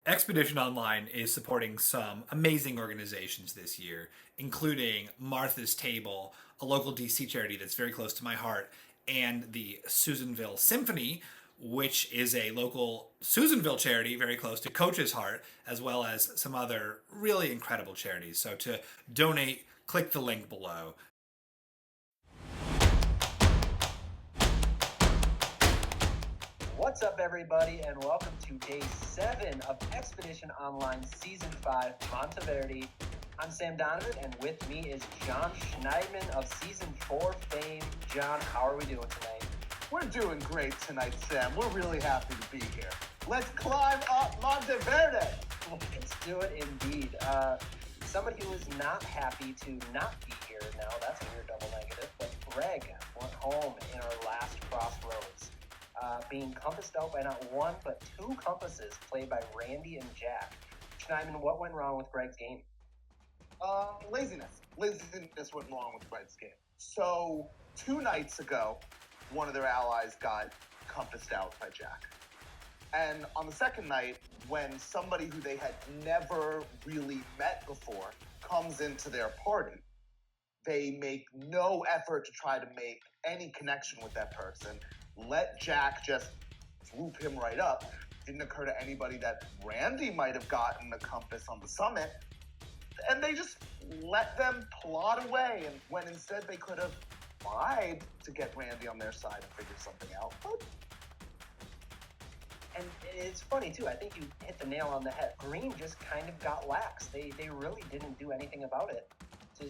Expedition Online is supporting some amazing organizations this year, including Martha's Table, a local DC charity that's very close to my heart, and the Susanville Symphony, which is a local Susanville charity very close to Coach's heart, as well as some other really incredible charities. So to donate, click the link below. What's up, everybody, and welcome to Day 7 of Expedition Online Season 5, Monteverde. I'm Sam Donovan, and with me is John Schneidman of Season 4 fame. John, how are we doing tonight? We're doing great tonight, Sam. We're really happy to be here. Let's climb up Monteverde. Let's do it indeed. Somebody who is not happy to not be here now, that's a weird double negative, but Greg went home in our last Crossroads. Being compassed out by not one, but two compasses played by Randy and Jack. Schneidman, what went wrong with Greg's game? Laziness. Laziness went wrong with Greg's game. So, 2 nights ago, one of their allies got compassed out by Jack. And on the second night, when somebody who they had never really met before comes into their party, they make no effort to try to make any connection with that person. Let Jack just swoop him right up. Didn't occur to anybody that Randy might have gotten a compass on the summit. And they just let them plod away, and when instead they could have tried to get Randy on their side and figure something out. And it's funny, too. I think you hit the nail on the head. Green just kind of got lax. They really didn't do anything about it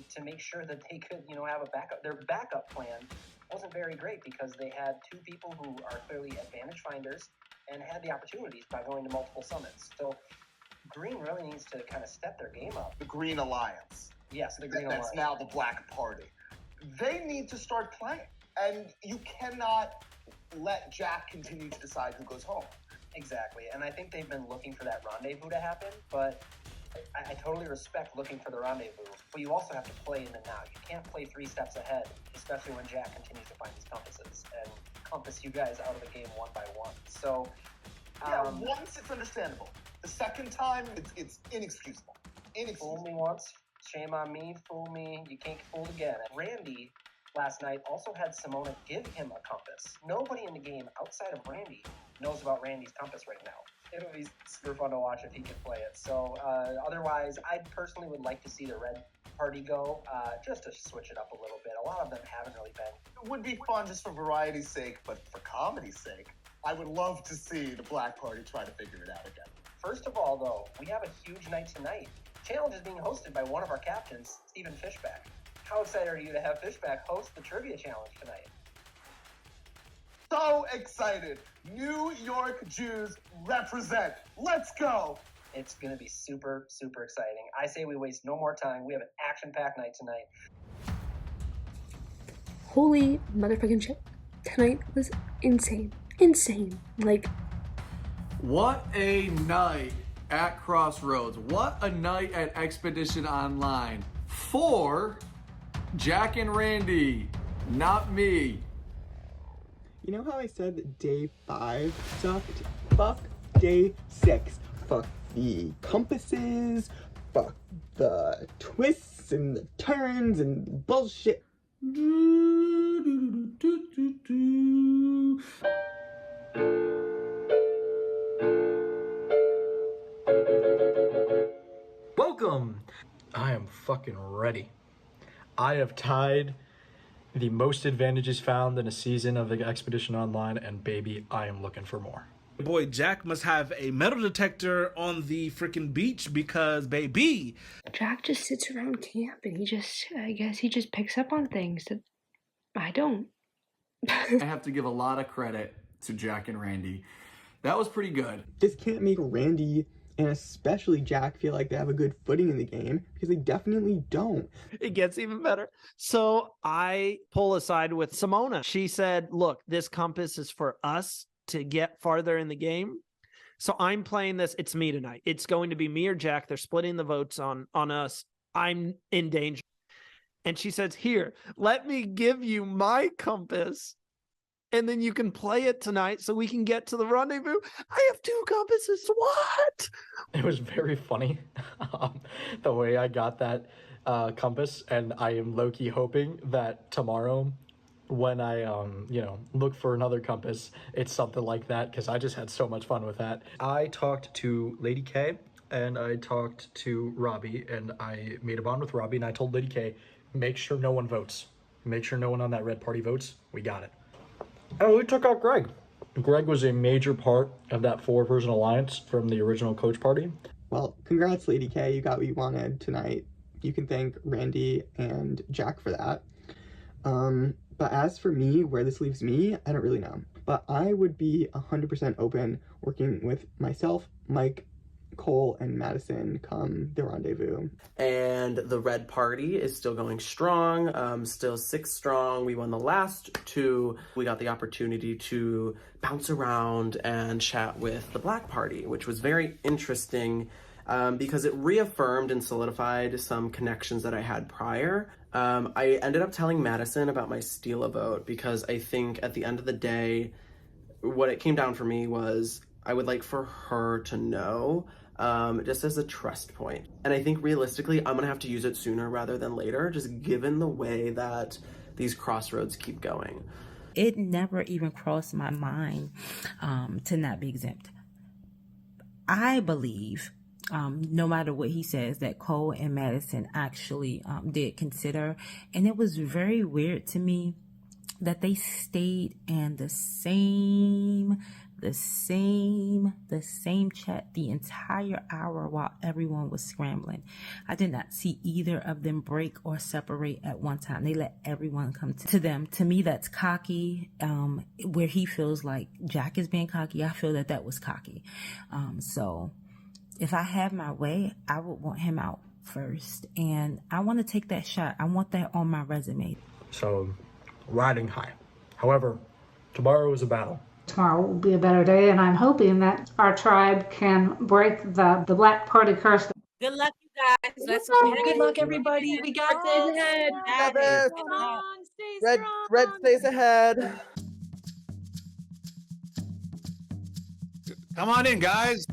to make sure that they could, have a backup. Their backup plan wasn't very great because they had two people who are clearly advantage finders and had the opportunities by going to multiple summits. So Green really needs to kind of step their game up. The Green Alliance. Yes, the Green Alliance. That's now the Black Party. They need to start playing. And you cannot let Jack continue to decide who goes home. Exactly. And I think they've been looking for that rendezvous to happen, but I totally respect looking for the rendezvous, but you also have to play in the now. You can't play 3 steps ahead, especially when Jack continues to find these compasses and compass you guys out of the game one by one. So, once it's understandable. The second time, it's inexcusable. Fool me once, shame on me. Fool me, you can't get fooled again. And Randy last night also had Simona give him a compass. Nobody in the game outside of Randy knows about Randy's compass right now. It'll be super fun to watch if he can play it. So otherwise, I personally would like to see the red party go, just to switch it up a little bit. A lot of them haven't really been. It would be fun just for variety's sake, but for comedy's sake, I would love to see the Black Party try to figure it out again. First of all, though, we have a huge night tonight. Challenge is being hosted by one of our captains, Stephen Fishback. How excited are you to have Fishback host the trivia challenge tonight? So excited. New York Jews represent. Let's go. It's going to be super, super exciting. I say we waste no more time. We have an action-packed night tonight. Holy motherfucking shit. Tonight was insane. Insane. What a night at Crossroads. What a night at Expedition Online. For Jack and Randy, not me. You know how I said that Day 5 sucked? Fuck Day 6. Fuck the compasses. Fuck the twists and the turns and bullshit. Welcome! I am fucking ready. I have tied the most advantages found in a season of the Expedition Online, and baby, I am looking for more. Boy, Jack must have a metal detector on the freaking beach because, baby. Jack just sits around camp and I guess he just picks up on things that I don't. I have to give a lot of credit to Jack and Randy. That was pretty good. This can't make Randy and especially Jack feel like they have a good footing in the game, because they definitely don't. It gets even better. So I pull aside with Simona. She said, look, this compass is for us to get farther in the game. So I'm playing this. It's me tonight. It's going to be me or Jack. They're splitting the votes on us. I'm in danger. And she says, here, let me give you my compass and then you can play it tonight so we can get to the rendezvous. I have 2 compasses. What? It was very funny the way I got that compass, and I am low-key hoping that tomorrow when I look for another compass, it's something like that, because I just had so much fun with that. I talked to Lady K and I talked to Robbie, and I made a bond with Robbie, and I told Lady K, make sure no one votes. Make sure no one on that red party votes. We got it. Oh, we took out Greg. Greg was a major part of that 4-person alliance from the original coach party. Well, congrats, Lady K. You got what you wanted tonight. You can thank Randy and Jack for that. But as for me, where this leaves me, I don't really know. But I would be 100% open working with myself, Mike, Cole, and Madison come the rendezvous. And the red party is still going strong, still 6 strong. We won the last 2. We got the opportunity to bounce around and chat with the black party, which was very interesting because it reaffirmed and solidified some connections that I had prior. I ended up telling Madison about my steal a vote because I think at the end of the day, what it came down for me was I would like for her to know, just as a trust point. And I think realistically, I'm gonna have to use it sooner rather than later, just given the way that these crossroads keep going. It never even crossed my mind to not be exempt. I believe, no matter what he says, that Cole and Madison actually did consider. And it was very weird to me that they stayed in the same chat the entire hour while everyone was scrambling. I did not see either of them break or separate at one time. They let everyone come to them. To me, that's cocky. Where he feels like Jack is being cocky, I feel that was cocky. So if I have my way, I would want him out first. And I want to take that shot. I want that on my resume. So, riding high. However, tomorrow is a battle. Tomorrow will be a better day, and I'm hoping that our tribe can break the Black Party curse. Good luck, you guys. Let's Good luck, everybody. We got this. Red stays ahead. Come on in, guys.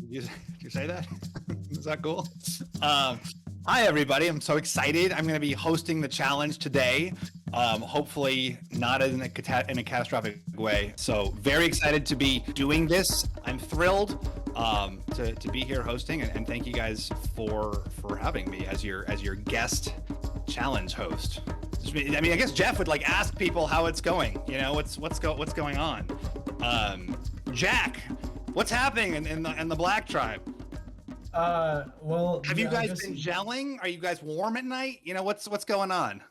Did you say that? Is that cool? Hi, everybody. I'm so excited. I'm going to be hosting the challenge today. Hopefully not in a catastrophic way. So very excited to be doing this. I'm thrilled to be here hosting, and thank you guys for having me as your guest challenge host. I mean, I guess Jeff would like ask people how it's going. You know, what's going on. Jack, what's happening in the Black Tribe? Well, have you guys been gelling? Are you guys warm at night? You know, what's going on?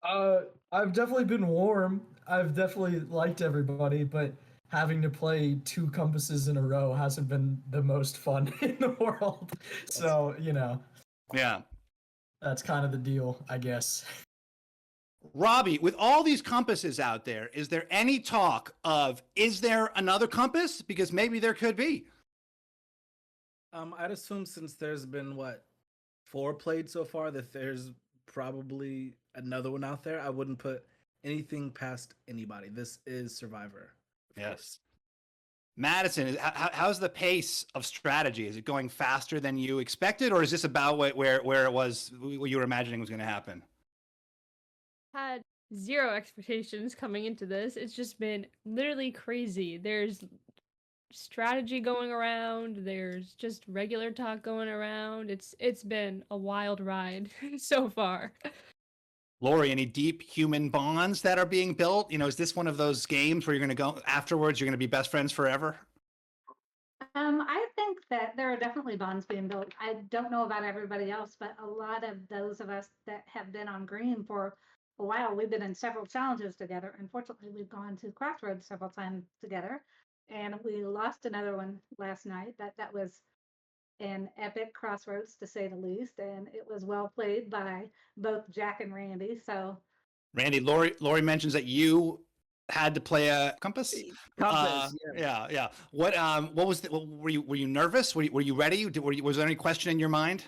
I've definitely been warm. I've definitely liked everybody, but having to play 2 compasses in a row hasn't been the most fun in the world. So, Yeah. That's kind of the deal, I guess. Robbie, with all these compasses out there, is there any talk of, is there another compass? Because maybe there could be. I'd assume since there's been, 4 played so far, that there's probably another one out there. I wouldn't put anything past anybody. This is Survivor. Yes. Madison, how's the pace of strategy? Is it going faster than you expected, or is this about where it was, what you were imagining was going to happen? Had 0 expectations coming into this. It's just been literally crazy. There's strategy going around. There's just regular talk going around. It's been a wild ride so far. Lori, any deep human bonds that are being built? You know, is this one of those games where you're going to go afterwards, you're going to be best friends forever? I think that there are definitely bonds being built. I don't know about everybody else, but a lot of those of us that have been on green for a while, we've been in several challenges together. Unfortunately, we've gone to Crossroads several times together, and we lost another one last night. That was an epic Crossroads, to say the least, and it was well played by both Jack and Randy. So, Randy, Lori mentions that you had to play a compass. Yeah. What was were you nervous? Were you ready? Was there any question in your mind?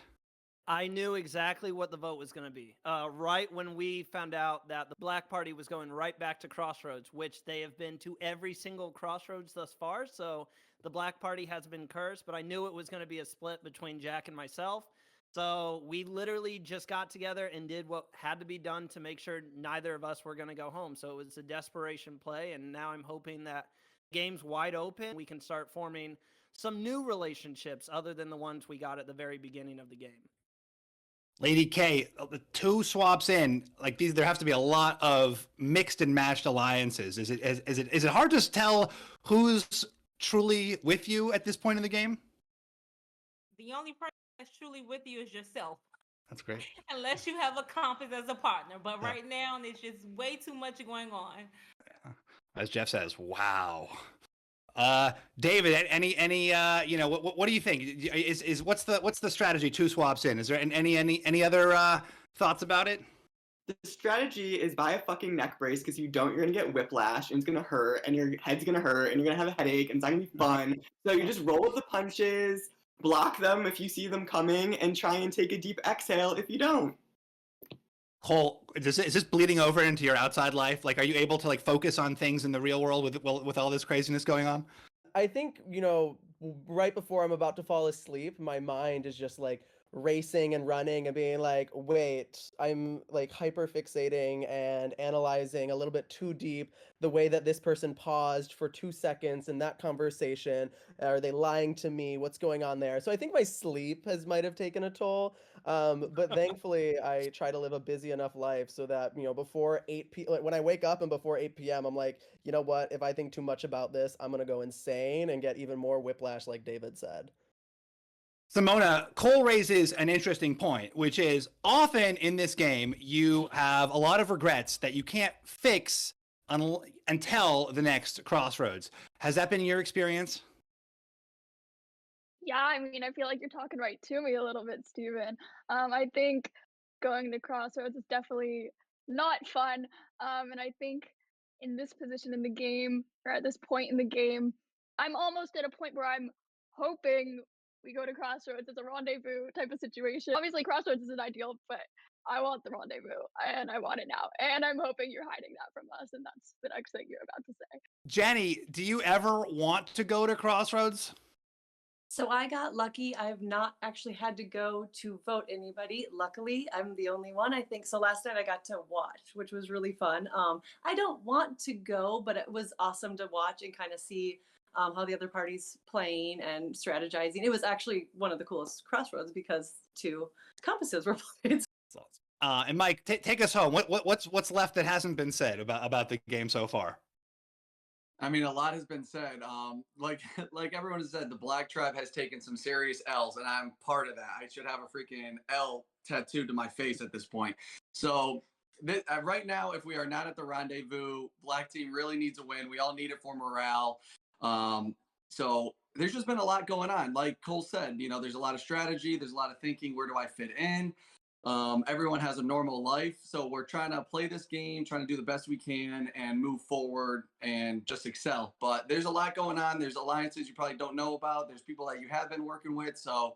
I knew exactly what the vote was going to be. Right when we found out that the Black Party was going right back to Crossroads, which they have been to every single Crossroads thus far. So the Black Party has been cursed, but I knew it was going to be a split between Jack and myself. So we literally just got together and did what had to be done to make sure neither of us were going to go home. So it was a desperation play. And now I'm hoping that game's wide open. We can start forming some new relationships other than the ones we got at the very beginning of the game. Lady K, the 2 swaps in, like these, there has to be a lot of mixed and matched alliances. Is it hard to tell who's truly with you at this point in the game? The only person that's truly with you is yourself. That's great. Unless you have a compass as a partner. But right now, there's just way too much going on. As Jeff says, wow. David, any what do you think? Is what's the strategy 2 swaps in? Is there any other thoughts about it? The strategy is buy a fucking neck brace because you're gonna get whiplash and it's gonna hurt and your head's gonna hurt and you're gonna have a headache and it's not gonna be fun. So you just roll with the punches, block them if you see them coming, and try and take a deep exhale if you don't. Cole, is this bleeding over into your outside life? Like, are you able to focus on things in the real world with all this craziness going on? I think, right before I'm about to fall asleep, my mind is just racing and running and being like, wait, I'm hyper fixating and analyzing a little bit too deep the way that this person paused for 2 seconds in that conversation. Are they lying to me? What's going on there? So I think my sleep might have taken a toll. But thankfully I try to live a busy enough life so that, before 8 p.m., when I wake up and before 8 p.m., I'm like, you know what? If I think too much about this, I'm going to go insane and get even more whiplash, like David said. Simona, Cole raises an interesting point, which is often in this game, you have a lot of regrets that you can't fix until the next Crossroads. Has that been your experience? Yeah, I mean, I feel like you're talking right to me a little bit, Steven. I think going to Crossroads is definitely not fun. And I think in this position in the game, or at this point in the game, I'm almost at a point where I'm hoping we go to Crossroads as a rendezvous type of situation. Obviously, Crossroads isn't ideal, but I want the rendezvous, and I want it now. And I'm hoping you're hiding that from us, and that's the next thing you're about to say. Jenny, do you ever want to go to Crossroads? So I got lucky. I have not actually had to go to vote anybody. Luckily, I'm the only one, I think. So last night I got to watch, which was really fun. I don't want to go, but it was awesome to watch and kind of see how the other party's playing and strategizing. It was actually one of the coolest Crossroads because 2 compasses were played. And Mike, take us home. What's left that hasn't been said about the game so far? I mean, a lot has been said. Like everyone has said, the Black Tribe has taken some serious L's, and I'm part of that. I should have a freaking L tattooed to my face at this point. So right now, if we are not at the rendezvous, Black team really needs a win. We all need it for morale. So there's just been a lot going on. Like Cole said, there's a lot of strategy. There's a lot of thinking. Where do I fit in? Everyone has a normal life. So we're trying to play this game, trying to do the best we can and move forward and just excel. But there's a lot going on. There's alliances you probably don't know about. There's people that you have been working with. So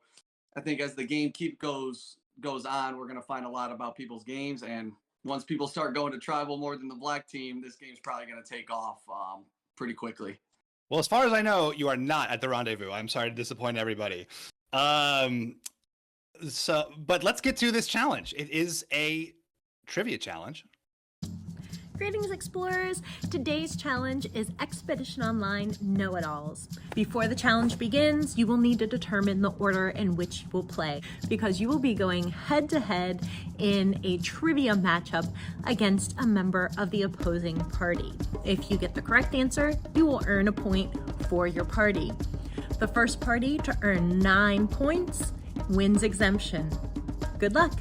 I think as the game goes on, we're going to find a lot about people's games. And once people start going to tribal more than the Black team, this game's probably going to take off pretty quickly. Well, as far as I know, you are not at the rendezvous. I'm sorry to disappoint everybody. But let's get to this challenge. It is a trivia challenge. Greetings, explorers. Today's challenge is Expedition Online Know-It-Alls. Before the challenge begins, you will need to determine the order in which you will play, because you will be going head-to-head in a trivia matchup against a member of the opposing party. If you get the correct answer, you will earn a point for your party. The first party to earn 9 points wins exemption. Good luck.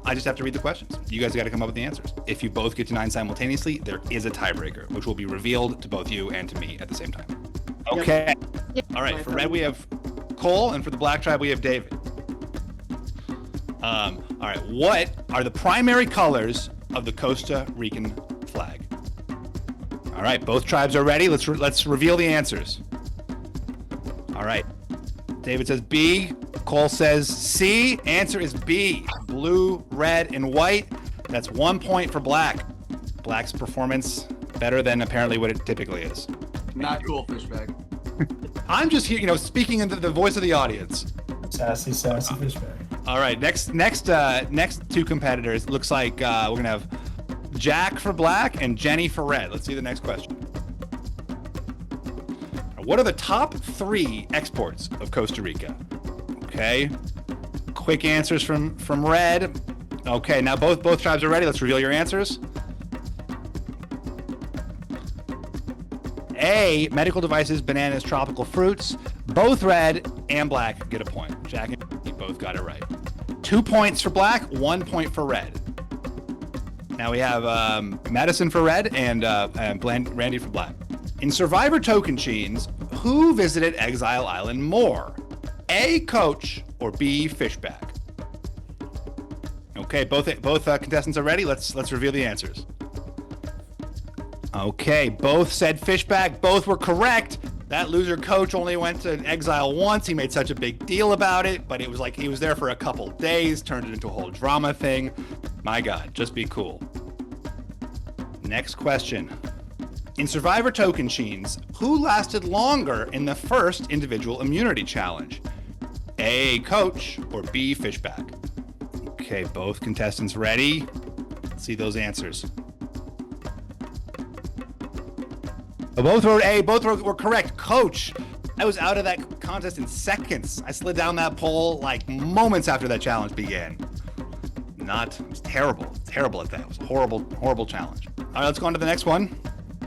I just have to read the questions. You guys got to come up with the answers. If you both get to 9 simultaneously, there is a tiebreaker, which will be revealed to both you and to me at the same time. Okay. Yep. All right. For Red, we have Cole, and for the Black Tribe, we have David. All right. What are the primary colors of the Costa Rican flag? All right. Both tribes are ready. Let's reveal the answers. All right. David says B. Cole says C. Answer is B. Blue, red, and white. That's 1 point for Black. Black's performance better than apparently what it typically is. Not cool, Fishbag. I'm just here, speaking into the voice of the audience. Sassy Fishbag. All right, next two competitors. Looks like we're gonna have Jack for Black and Jenny for Red. Let's see the next question. What are the top 3 exports of Costa Rica? Okay. Quick answers from Red. Okay, now both tribes are ready. Let's reveal your answers. A, medical devices, bananas, tropical fruits. Both Red and Black get a point. Jack and you both got it right. 2 points for Black, 1 point for Red. Now we have Madison for Red and Randy for Black. In Survivor Token Chains, who visited Exile Island more? A, Coach, or B, Fishback? Okay, both contestants are ready. Let's reveal the answers. Okay, both said Fishback. Both were correct. That loser Coach only went to Exile once. He made such a big deal about it, but it was like he was there for a couple days, turned it into a whole drama thing. My God, just be cool. Next question. In Survivor Token Chains, who lasted longer in the first individual immunity challenge? A, Coach, or B, Fishback? Okay, both contestants ready. Let's see those answers. Both wrote A, both were correct. Coach, I was out of that contest in seconds. I slid down that pole like moments after that challenge began. It was terrible at that. It was a horrible challenge. All right, let's go on to the next one.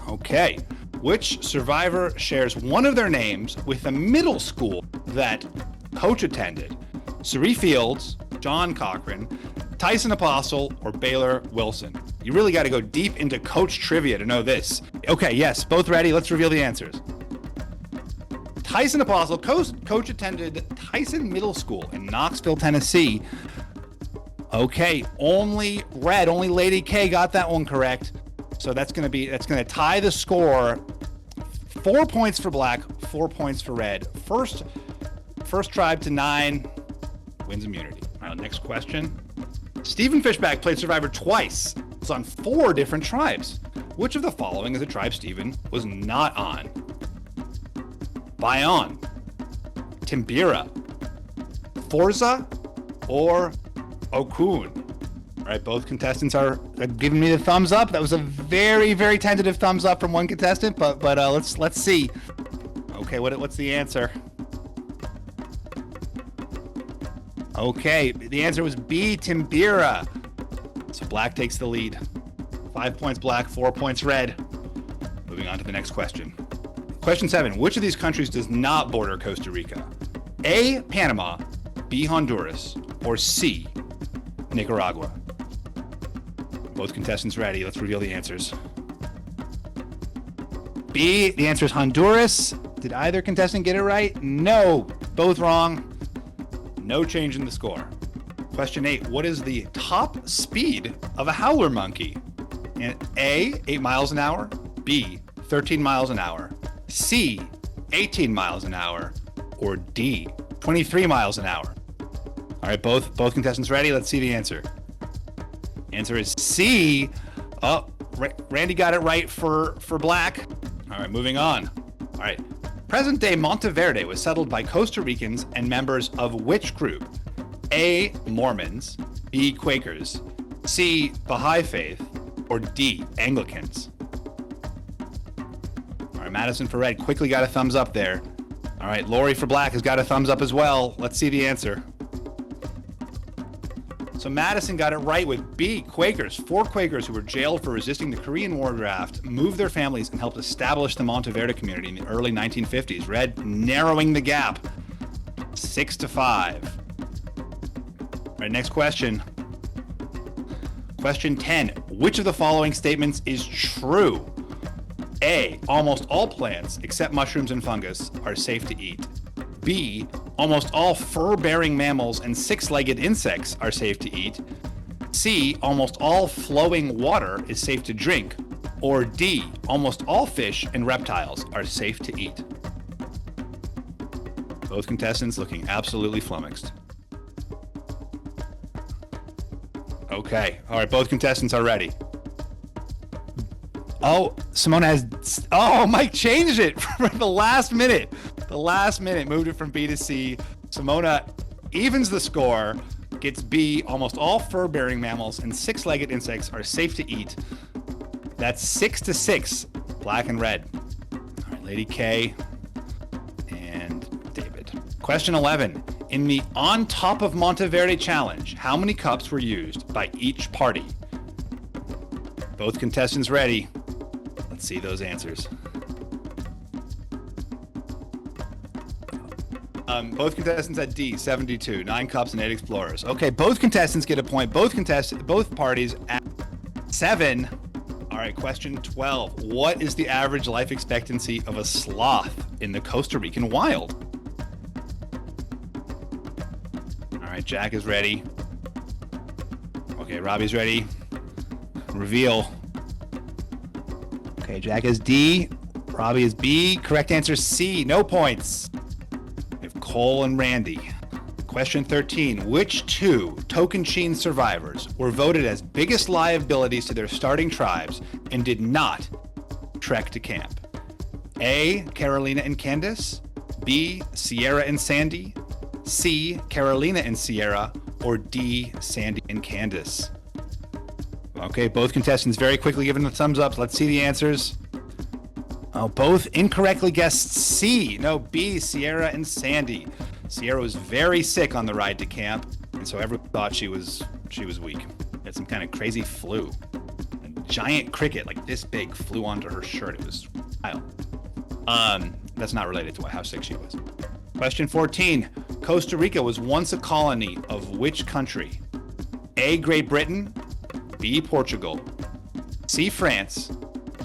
Okay, which survivor shares one of their names with the middle school that Coach attended? Suri Fields, John Cochran, Tyson Apostle, or Baylor Wilson? You really got to go deep into Coach trivia to know this. Okay, yes, both ready. Let's reveal the answers. Tyson Apostle, Coach attended Tyson Middle School in Knoxville, Tennessee. Okay, only Lady K got that one correct. So that's gonna tie the score. 4 points for Black, 4 points for Red. First tribe to 9 wins immunity. All right, next question. Stephen Fishback played Survivor twice. It's on 4 different tribes. Which of the following is a tribe Stephen was not on? Bayon, Timbira, Forza, or Okun? All right, both contestants are giving me the thumbs up. That was a very, very tentative thumbs up from one contestant, but let's see. Okay, what's the answer? Okay, the answer was B, Timbira. So Black takes the lead. 5 points Black, 4 points Red. Moving on to the next question. Question 7. Which of these countries does not border Costa Rica? A, Panama, B, Honduras, or C, Nicaragua? Both contestants ready. Let's reveal the answers. B, the answer is Honduras. Did either contestant get it right? No, both wrong. No change in the score. Question 8. What is the top speed of a howler monkey? A, 8 miles an hour. B, 13 miles an hour. C, 18 miles an hour. Or D, 23 miles an hour. All right, both contestants ready? Let's see the answer. Answer is C. Oh, Randy got it right for Black. All right, moving on. All right. Present-day Monteverde was settled by Costa Ricans and members of which group? A, Mormons, B, Quakers, C, Baha'i Faith, or D, Anglicans? All right, Madison for Red quickly got a thumbs up there. All right, Lori for Black has got a thumbs up as well. Let's see the answer. So Madison got it right with B, Quakers. 4 Quakers who were jailed for resisting the Korean War draft moved their families and helped establish the Monteverde community in the early 1950s. Red narrowing the gap, 6-5. All right, next question. Question 10. Which of the following statements is true? A, almost all plants except mushrooms and fungus are safe to eat. B, almost all fur-bearing mammals and 6-legged insects are safe to eat. C, almost all flowing water is safe to drink. Or D, almost all fish and reptiles are safe to eat. Both contestants looking absolutely flummoxed. Okay. All right. Both contestants are ready. Oh, Simona has. Oh, Mike changed it for the last minute. The last minute moved it from B to C. Simona evens the score, gets B. Almost all fur-bearing mammals and six-legged insects are safe to eat. That's 6-6, black and red. All right, Lady K and David. Question 11. In the On Top of Monteverde challenge, how many cups were used by each party? Both contestants ready. Let's see those answers. Both contestants at D, 72, 9 cups and 8 explorers. Okay, both contestants get a point. Both parties at 7. All right, question 12. What is the average life expectancy of a sloth in the Costa Rican wild? All right, Jack is ready. Okay, Robbie's ready. Reveal. Okay, Jack is D. Robbie is B. Correct answer C. No points. We have Cole and Randy. Question 13. Which two Tocantins survivors were voted as biggest liabilities to their starting tribes and did not trek to camp? A. Carolina and Candace. B. Sierra and Sandy. C. Carolina and Sierra. Or D. Sandy and Candace. Okay, both contestants very quickly giving the thumbs up. Let's see the answers. Oh, both incorrectly guessed C. No, B, Sierra and Sandy. Sierra was very sick on the ride to camp, and so everyone thought she was weak. Had some kind of crazy flu. A giant cricket, like this big, flew onto her shirt. It was wild. That's not related to how sick she was. Question 14. Costa Rica was once a colony of which country? A, Great Britain. B, Portugal. C, France.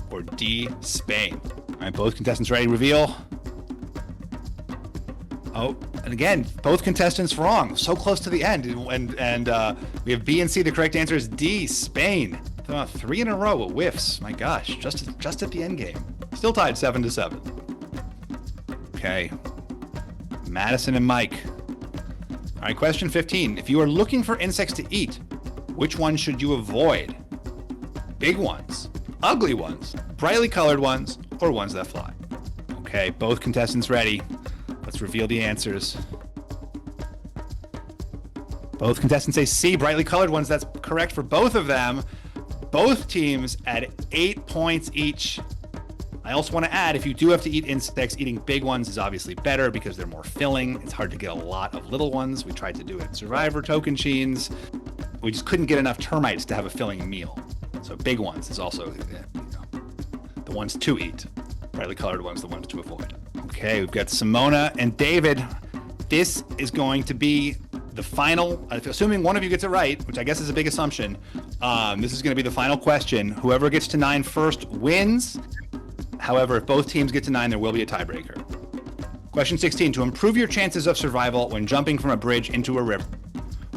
Or D, Spain. All right, both contestants ready to reveal. Oh, and again, both contestants wrong. So close to the end. And we have B and C. The correct answer is D, Spain. 3 in a row with whiffs. My gosh, just at the end game. Still tied 7-7. Okay. Madison and Mike. All right, question 15. If you are looking for insects to eat, which ones should you avoid? Big ones, ugly ones, brightly colored ones, or ones that fly? Okay, both contestants ready. Let's reveal the answers. Both contestants say C, brightly colored ones. That's correct for both of them. Both teams at 8 points each. I also want to add, if you do have to eat insects, eating big ones is obviously better because they're more filling. It's hard to get a lot of little ones. We tried to do it in Survivor Tocantins. We just couldn't get enough termites to have a filling meal. So big ones is also the ones to eat. Brightly colored ones, the ones to avoid. Okay, we've got Simona and David. This is going to be the final, assuming one of you gets it right, which I guess is a big assumption. This is going to be the final question. Whoever gets to 9 first wins. However, if both teams get to 9, there will be a tiebreaker. Question 16. To improve your chances of survival when jumping from a bridge into a river,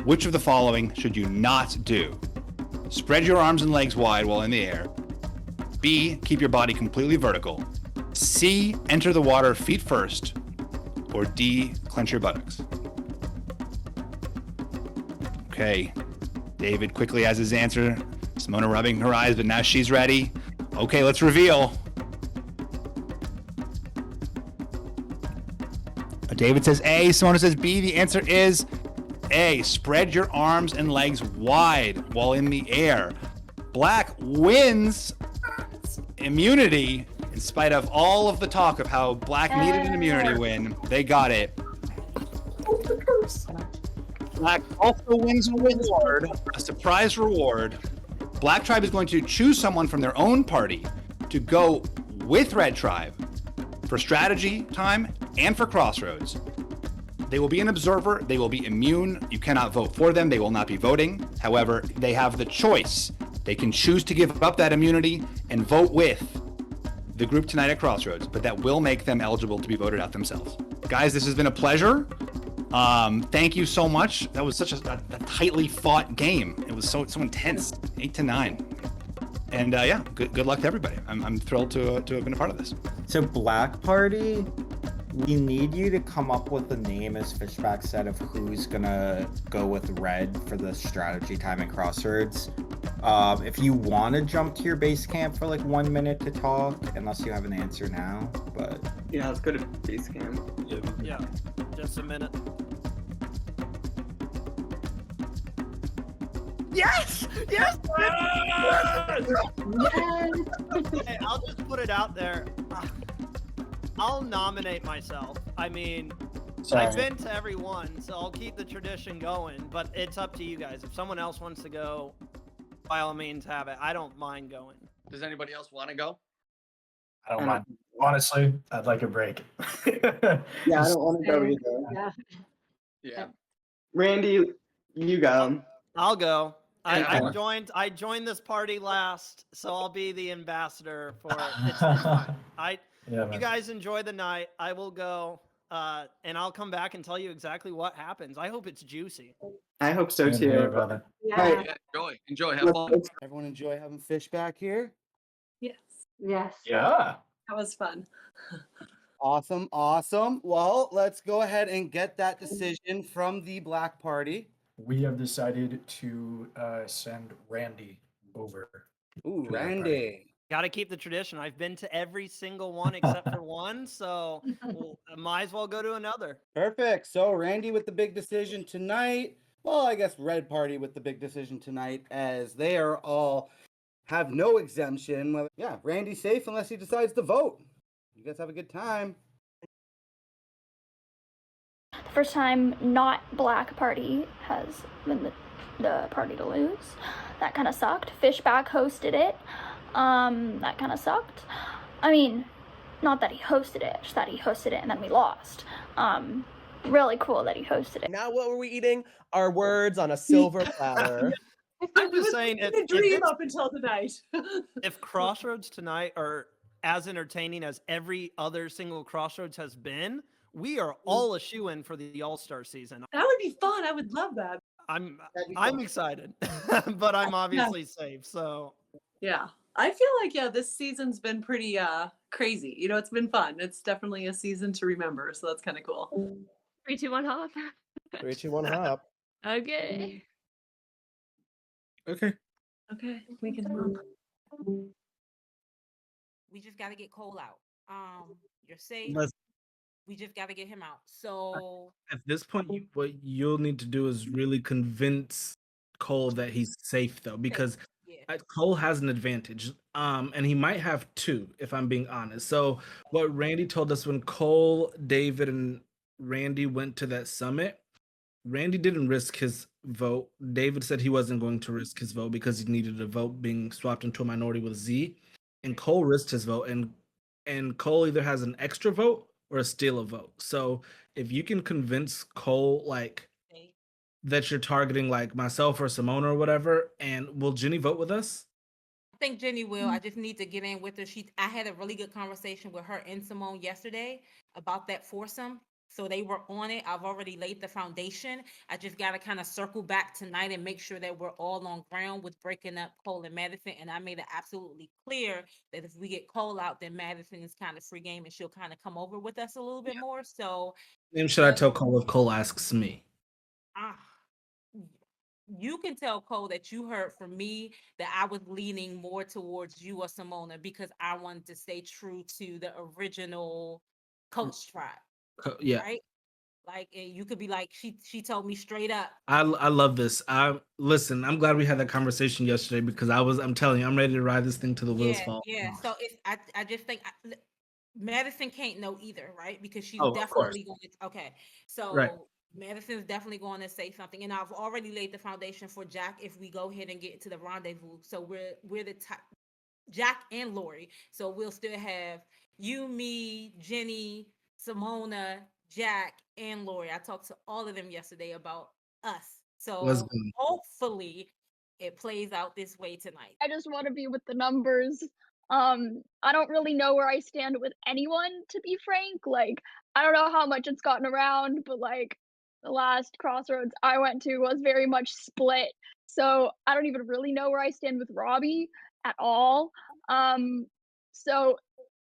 which of the following should you not do? Spread your arms and legs wide while in the air. B, keep your body completely vertical. C, enter the water feet first. Or D, clench your buttocks. Okay, David quickly has his answer. Simona rubbing her eyes, but now she's ready. Okay, let's reveal. David says A, Simona says B. The answer is A, spread your arms and legs wide while in the air. Black wins immunity in spite of all of the talk of how Black needed an immunity win. They got it. Black also wins a reward, a surprise reward. Black Tribe is going to choose someone from their own party to go with Red Tribe for strategy time and for Crossroads. They will be an observer. They will be immune. You cannot vote for them. They will not be voting. However, they have the choice. They can choose to give up that immunity and vote with the group tonight at Crossroads, but that will make them eligible to be voted out themselves. Guys, this has been a pleasure. Thank you so much. That was such a tightly fought game. It was so intense. 8-9. And yeah, good luck to everybody. I'm thrilled to have been a part of this. So Black Party We need you to come up with a name, as Fishback said, of who's gonna go with red for the strategy time at Crossroads. If you want to jump to your base camp for like 1 minute to talk, unless you have an answer now, but Yeah, let's go to base camp. Yeah, just a minute. Yes! Yes! Hey, I'll just put it out there. I'll nominate myself. I mean, Sorry. I've been to every one, so I'll keep the tradition going, but it's up to you guys. If someone else wants to go, by all means have it. I don't mind going. Does anybody else want to go? I don't mind. Honestly, I'd like a break. Yeah, I don't want to go either. Yeah. Randy, you go. I'll go. I Okay. joined this party last, so I'll be the ambassador for it's fine. Yeah, You man. guys enjoy the night. I will go, and I'll come back and tell you exactly what happens. I hope it's juicy. I hope so Same here, too. brother. Hey, Yeah, enjoy, have fun. Everyone enjoy having fish back here? Yes. Yes. Yeah. That was fun. Awesome, awesome. Well, let's go ahead and get that decision from the Black Party. We have decided to send Randy over. Ooh, to their party. Randy. Got to keep the tradition. I've been to every single one except for one, so I might as well go to another. Perfect. So Randy with the big decision tonight. Well, I guess Red Party with the big decision tonight, as they are all have no exemption. Well, yeah, Randy's safe unless he decides to vote. You guys have a good time. The first time not Black Party has been the party to lose. That kind of sucked. Fishback hosted it. That kind of sucked. I mean, not that he hosted it, just that he hosted it and then we lost. Really cool that he hosted it. Now what were we eating? Our words on a silver platter. I'm just saying, a dream up until tonight. if Crossroads tonight are as entertaining as every other single Crossroads has been, we are all a shoo-in for the All-Star season. That would be fun. I would love that. I'm excited, but I'm obviously safe. So Yeah. I feel like this season's been pretty crazy. You know, it's been fun. It's definitely a season to remember, so that's kind of cool. 3, 2, 1, hop. 3, 2, 1, hop. Okay. Okay. Okay, we can hop. We just got to get Cole out. You're safe. Let's- We just got to get him out. So At this point, what you'll need to do is really convince Cole that he's safe, though, because Cole has an advantage, and he might have two, if I'm being honest. So, what Randy told us when Cole, David, and Randy went to that summit, Randy didn't risk his vote. David said he wasn't going to risk his vote because he needed a vote being swapped into a minority with Z, and Cole risked his vote, and Cole either has an extra vote or a steal a vote. So if you can convince Cole like that you're targeting like myself or Simona or whatever, and will Jenny vote with us? I think Jenny will. I just need to get in with her. I had a really good conversation with her and Simone yesterday about that foursome. So they were on it. I've already laid the foundation. I just got to kind of circle back tonight and make sure that we're all on ground with breaking up Cole and Madison. And I made it absolutely clear that if we get Cole out, then Madison is kind of free game and she'll kind of come over with us a little bit more. So And should I tell Cole if Cole asks me? You can tell Cole that you heard from me that I was leaning more towards you or Simona because I wanted to stay true to the original coach tribe. Yeah. Right? Like you could be like, she told me straight up. I love this. Listen, I'm glad we had that conversation yesterday because I'm telling you, I'm ready to ride this thing to the wheels fall. Yeah. So I just think Madison can't know either, right? Because she's Of definitely going to. Okay, so Right. Madison's definitely going to say something, and I've already laid the foundation for Jack if we go ahead and get to the rendezvous. So we're the top, Jack and Lori. So we'll still have you, me, Jenny, Simona, Jack, and Lori. I talked to all of them yesterday about us. Let's So go. hopefully it plays out this way tonight. I just want to be with the numbers. I don't really know where I stand with anyone, to be frank. Like, I don't know how much it's gotten around, but like the last Crossroads I went to was very much split. So I don't even really know where I stand with Robbie at all. So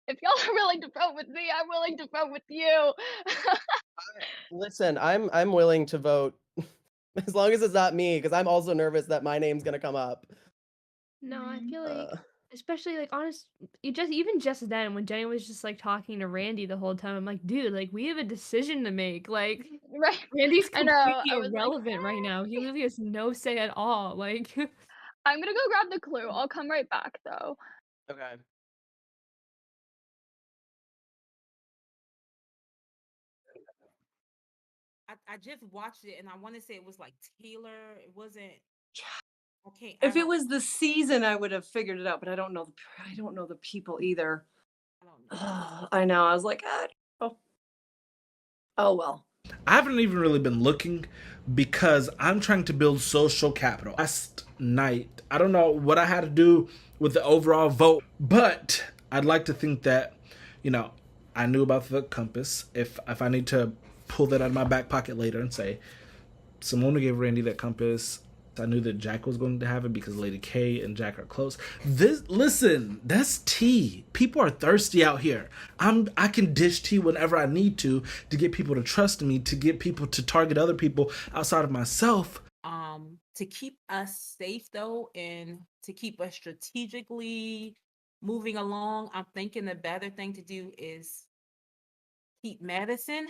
if y'all are willing to vote with me, I'm willing to vote with you. Listen, I'm willing to vote as long as it's not me, because I'm also nervous that my name's gonna come up. No, I feel like, Uh, especially like even just then when Jenny was just like talking to Randy the whole time, I'm like, dude, like we have a decision to make. Like, Right. Randy's I know. completely I was like, irrelevant right now. He literally has no say at all. Like, I'm gonna go grab the clue. I'll come right back though. okay. I just watched it and I want to say it was like Taylor. It wasn't. Okay, I If it don't. was the season, I would have figured it out, but I don't know. I don't know the people either. I know. I was like, oh, oh well. I haven't even really been looking because I'm trying to build social capital. Last night, I don't know what I had to do with the overall vote, but I'd like to think that, I knew about the compass. If I need to pull that out of my back pocket later and say, Simona gave Randy that compass. I knew that Jack was going to have it because Lady K and Jack are close. Listen, that's tea. People are thirsty out here. I can dish tea whenever I need to get people to trust me, to get people to target other people outside of myself. To keep us safe though, and to keep us strategically moving along, I'm thinking the better thing to do is keep Madison.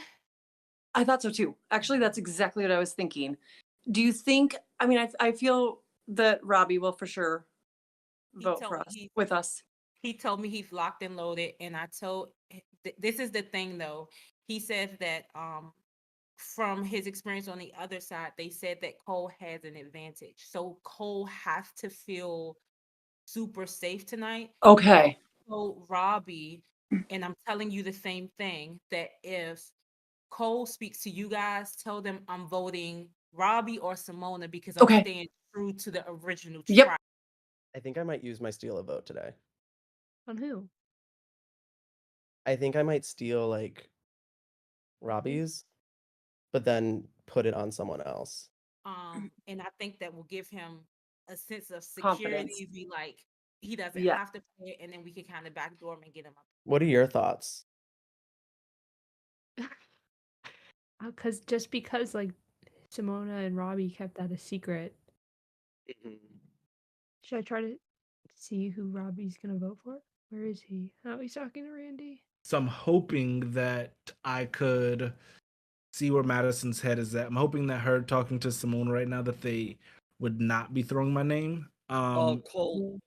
I thought so too. Actually, that's exactly what I was thinking. Do you think? I mean, I feel that Robbie will for sure vote for us with us. He told me he's locked and loaded, and I told. This is the thing though. He says that from his experience on the other side, they said that Cole has an advantage. So Cole has to feel super safe tonight. Okay. So Robbie, and I'm telling you the same thing, that if Cole speaks to you guys, tell them I'm voting Robbie or Simona because I'm staying true to the original tribe. I think I might use my steal a vote today. On who? I think I might steal like Robbie's, but then put it on someone else. And I think that will give him a sense of Confidence. security. Be like, he doesn't Yeah. have to play it, and then we can kind of backdoor him and get him up. What are your thoughts? Because like Simona and Robbie kept that a secret. Should I try to see who Robbie's gonna vote for? Where is he? Oh, he's talking to Randy. So I'm hoping that I could see where Madison's head is at. I'm hoping that her talking to Simone right now that they would not be throwing my name. Cole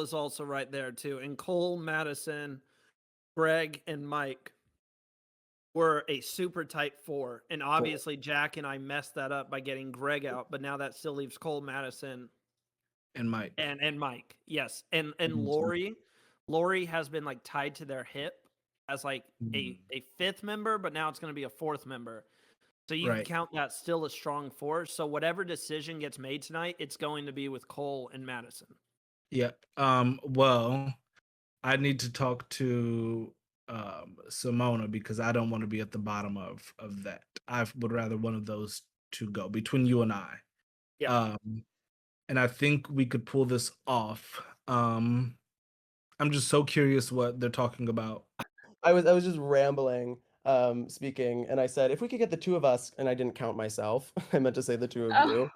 is also right there too. And Cole, Madison, Greg, and Mike were a super tight four. And obviously Jack and I messed that up by getting Greg out, but now that still leaves Cole, Madison, and Mike. And Mike. Yes. And Lori has been like tied to their hip as like a fifth member, but now it's going to be a fourth member. So you can count that still a strong force. So whatever decision gets made tonight, it's going to be with Cole and Madison. Yeah. Well, I need to talk to Simona because I don't want to be at the bottom of that. I would rather one of those two go between you and I. Yeah. And I think we could pull this off. I'm just so curious what they're talking about. I was just rambling, speaking, and I said if we could get the two of us, and I didn't count myself. I meant to say the two of you.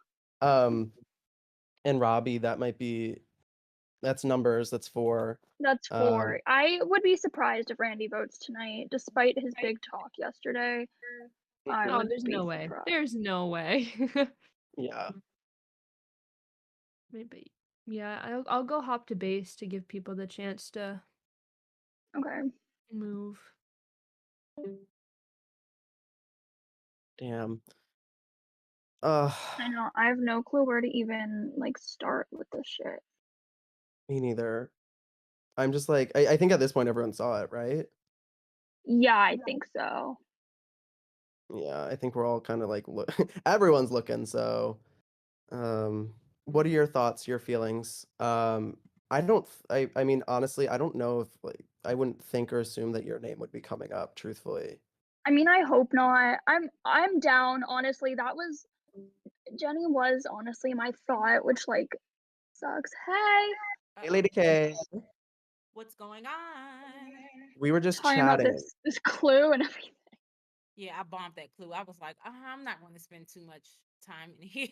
And Robbie, that's numbers. That's 4. That's 4. I would be surprised if Randy votes tonight, despite his big talk yesterday. No, there's no way. There's no way. Yeah. Maybe. Yeah, I'll go hop to base to give people the chance to move. Damn. I know. I have no clue where to even like start with this shit. Me neither. I'm just like I think at this point everyone saw it, right? Yeah, I think so. Yeah, I think we're all kind of like everyone's looking. So, what are your thoughts, your feelings? I mean, honestly, I don't know if like I wouldn't think or assume that your name would be coming up, truthfully. I mean, I hope not. I'm down. Honestly, Jenny was honestly my thought, which like sucks. Hey. Hey, Lady K. What's going on? We were just Talking about chatting. this clue and everything. Yeah, I bombed that clue. I was like, I'm not going to spend too much time in here.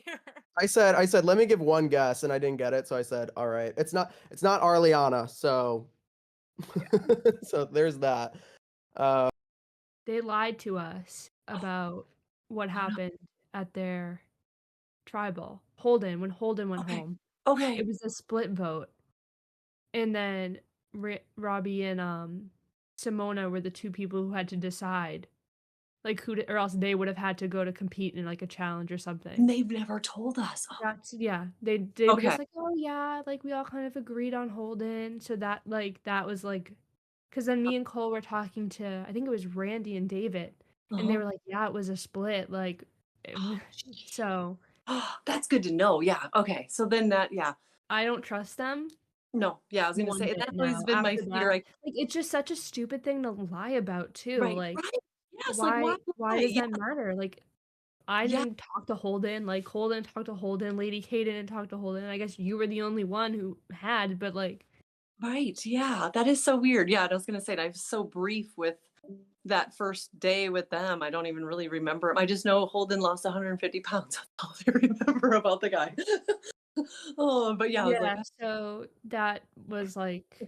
I said, let me give one guess, and I didn't get it, so I said, all right, it's not Arliana, so so there's that. They lied to us about what happened at their tribal. When Holden went home. Okay. It was a split vote. And then Robbie and Simona were the two people who had to decide like or else they would have had to go to compete in like a challenge or something. And they've never told us. That's they were just like, oh yeah, like we all kind of agreed on Holden. So that was like, because then me and Cole were talking to, I think it was Randy and David, and they were like, yeah, it was a split, like so that's good to know. Yeah. Okay. So then I don't trust them. No. Yeah, I was gonna say that's always been my fear. Like it's just such a stupid thing to lie about too. Right, Like right. Yes, why like why does that matter? Like I didn't talk to Holden, like Holden talked to Holden, Lady K didn't talk to Holden. I guess you were the only one who had, but like Right. Yeah, that is so weird. Yeah, I was gonna say, I was so brief with that first day with them. I don't even really remember him. I just know Holden lost 150 pounds. That's all I remember about the guy. Oh, but yeah, I was like, so that was like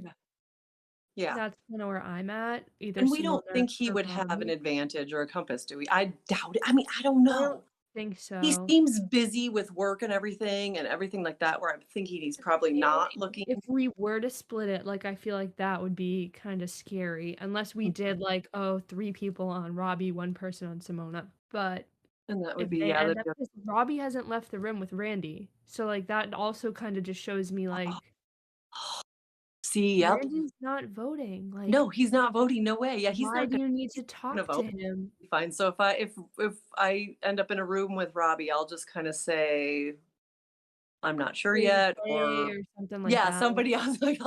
yeah. that's kind of where I'm at. Either And we don't Simona think he or would have an Robbie. advantage or a compass, do we? I doubt it. I mean, I don't know. I don't think so. He seems busy with work and everything like that, where I'm thinking he's probably not looking. If we were to split it, like I feel like that would be kind of scary, unless we did like 3 people on Robbie, 1 person on Simona. But and that would if be they yeah. end up, 'cause Robbie hasn't left the room with Randy, so like that also kind of just shows me like see, yep. Randy's not voting. Like No, he's not voting. No way. Yeah, he's why not do gonna, you need to talk to vote. him? Fine. So if I end up in a room with Robbie, I'll just kind of say I'm not sure yet, or something like yeah, that. somebody else like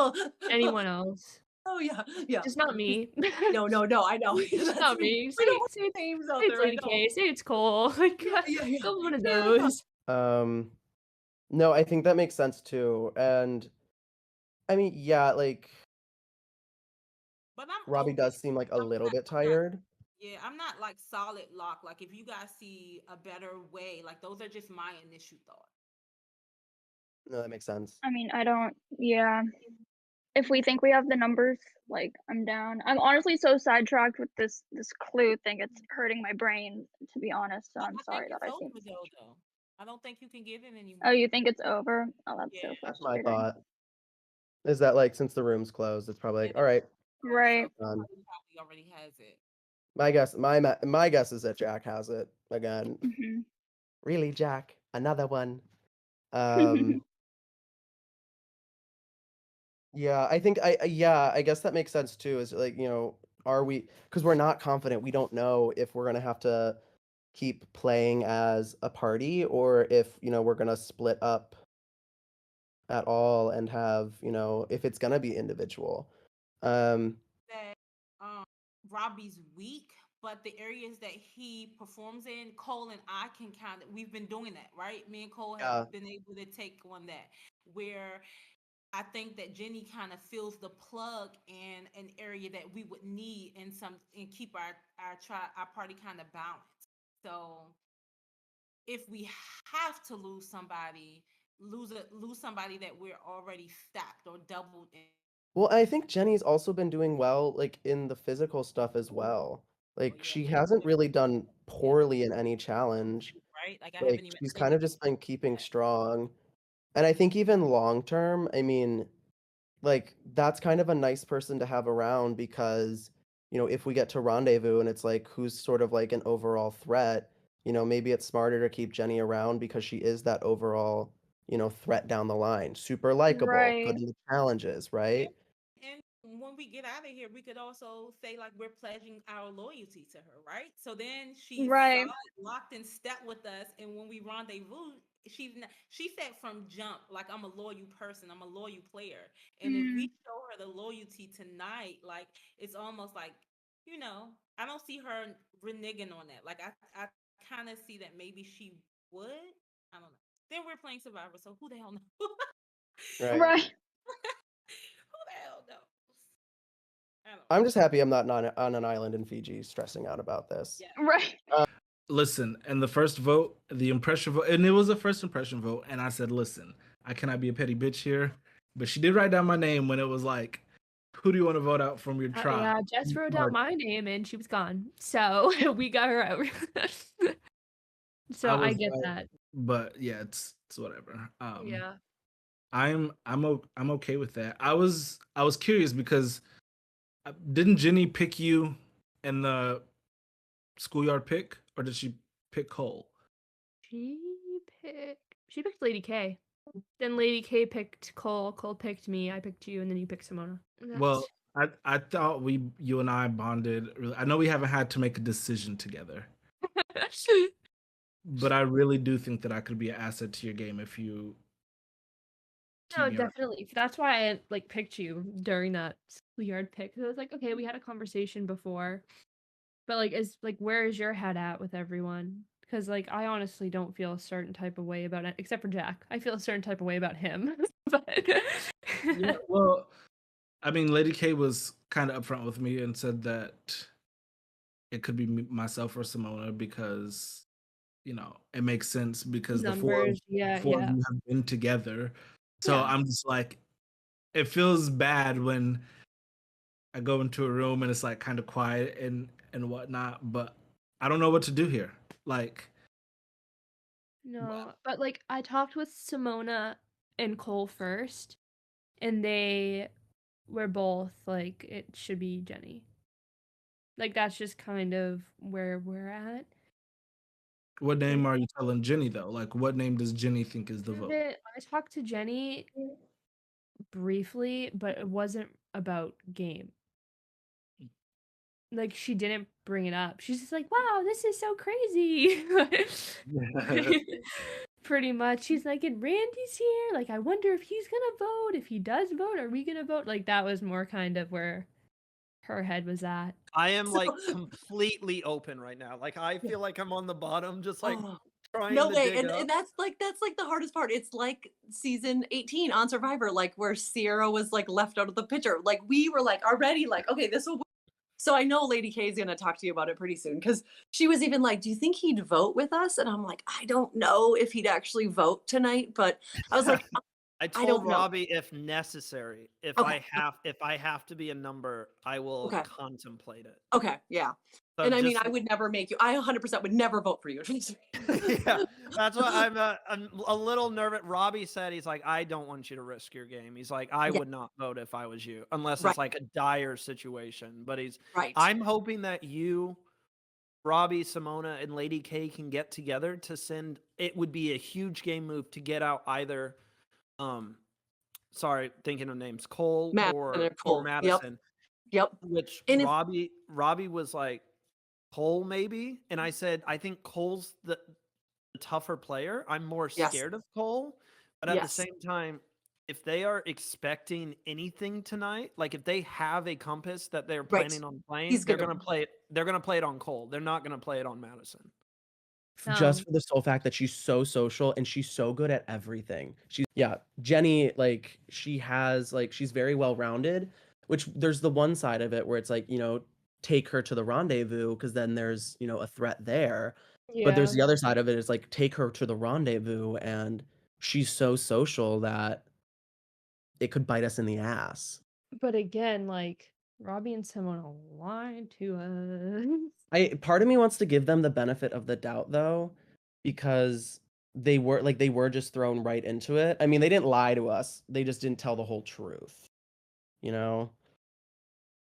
Anyone else. Oh yeah, yeah. Just not me. No, I know. Just not me. Say names out it's there. I Lady know. K. Say it's Cole. Like Yeah. go one of those. No, I think that makes sense too. And I mean, yeah, like But I'm Robbie does seem like a little bit tired. Yeah, I'm not like solid lock. Like if you guys see a better way, like those are just my initial thoughts. No, that makes sense. I mean, I don't. Yeah, if we think we have the numbers, like I'm down. I'm honestly so sidetracked with this clue thing. It's hurting my brain, to be honest. So I'm sorry that I seem. Though. I don't think you can get it anymore. Oh, you think it's over? Oh, that's so That's my frustrating. thought. Is that like since the room's closed, it's probably like, all right. Right. Probably already has it. My guess is that Jack has it again. Mm-hmm. Really, Jack? Another one. Yeah, I think I guess that makes sense too. Is like, are we, because we're not confident. We don't know if we're gonna have to keep playing as a party or if, we're gonna split up at all and have, if it's gonna be individual. That Robbie's weak, but the areas that he performs in, Cole and I can kind of, we've been doing that, right? Me and Cole have been able to take on that, where I think that Jenny kind of fills the plug in an area that we would need and keep our party kind of balanced. So if we have to lose somebody that we're already stacked or doubled in. Well, I think Jenny's also been doing well, like in the physical stuff as well. Like she hasn't really done poorly in any challenge. Right? Like I haven't even she's kind of just been keeping strong. And I think even long term, I mean, like that's kind of a nice person to have around because, if we get to rendezvous and it's like who's sort of like an overall threat, maybe it's smarter to keep Jenny around because she is that overall, threat down the line. Super likable, good in the challenges, right? And when we get out of here, we could also say like we're pledging our loyalty to her, right? So then she's solid, locked in step with us, and when we rendezvous, she said from jump, like I'm a loyal person, I'm a loyal player, and if we show her the loyalty tonight, like it's almost like I don't see her reneging on that. Like I kind of see that maybe she would. I don't know. Then we're playing Survivor, so who the hell knows? Right. Who the hell knows? I'm just happy I'm not on an island in Fiji stressing out about this. Right. Listen, and the first vote, the impression vote, and it was a first impression vote, and I said, listen, I cannot be a petty bitch here, but she did write down my name when it was like, who do you want to vote out from your tribe? Yeah, Jess wrote down my name and she was gone, so we got her out. So I was get like- that. But yeah, it's whatever. Yeah. I'm okay with that. I was curious because didn't Jenny pick you in the schoolyard pick, or did she pick Cole? She picked Lady K. Then Lady K picked Cole. Cole picked me. I picked you, and then you picked Simona. Well, I thought you and I bonded. I know we haven't had to make a decision together, but I really do think that I could be an asset to your game if you. No, keep me around. definitely. That's why I like picked you during that schoolyard pick. 'Cause I was like, okay, we had a conversation before, but like, where is your head at with everyone? Because like, I honestly don't feel a certain type of way about it, except for Jack. I feel a certain type of way about him. But Yeah, well, I mean, Lady K was kind of upfront with me and said that it could be myself or Simona because, it makes sense because the four Numbers, yeah, of yeah. you have been together. So Yeah. I'm just like, it feels bad when I go into a room and it's like kind of quiet and whatnot, but I don't know what to do here. Like, No, but like I talked with Simona and Cole first, and they were both like it should be Jenny. Like that's just kind of where we're at. what name are you telling Jenny though? Like, what name does Jenny think is the vote? I talked to Jenny briefly, but it wasn't about game. Like she didn't bring it up. She's just like, "Wow, this is so crazy." Pretty much. She's like, "And Randy's here. Like, I wonder if he's gonna vote. If he does vote, are we gonna vote?" Like that was more kind of where her head was at. I am like completely open right now. Like I feel like I'm on the bottom, just like trying No to way, dig and up. that's like the hardest part. It's like season 18 on Survivor, like where Sierra was like left out of the picture. Like we were like already like, okay, this will work. So I know Lady K is gonna talk to you about it pretty soon because she was even like, "Do you think he'd vote with us?" And I'm like, I don't know if he'd actually vote tonight, but I was like, I I told don't know. Robbie if necessary, if Okay. I have to be a number, I will Okay. contemplate it. Okay, yeah. So And I mean, just- I would never make you. I 100% would never vote for you. yeah, that's why I'm a little nervous. Robbie said he's like, I don't want you to risk your game. He's like, I Yeah. would not vote if I was you, unless Right. it's like a dire situation. But Right. I'm hoping that you, Robbie, Simona, and Lady K can get together to send. It would be a huge game move to get out either, sorry, thinking of names, Cole Madison or or Cole. Yep. Madison. Yep. Which And if- Robbie was like, Cole maybe, and I said I think Cole's the tougher player. I'm more Yes. scared of Cole, but at the Yes. same time, if they are expecting anything tonight, like if they have a compass that they're Right. planning on playing, He's they're gonna- gonna play it. They're gonna play it on Cole. They're not gonna play it on Madison. Just for the sole fact that she's so social and she's so good at everything. Jenny, like she's very well rounded, which there's the one side of it where it's like, take her to the rendezvous because then there's, a threat there. But there's the other side of it is like take her to the rendezvous and she's so social that it could bite us in the ass. But again, like Robbie and Simona lied to us. Part of me wants to give them the benefit of the doubt though, because they were just thrown right into it. I mean, they didn't lie to us. They just didn't tell the whole truth.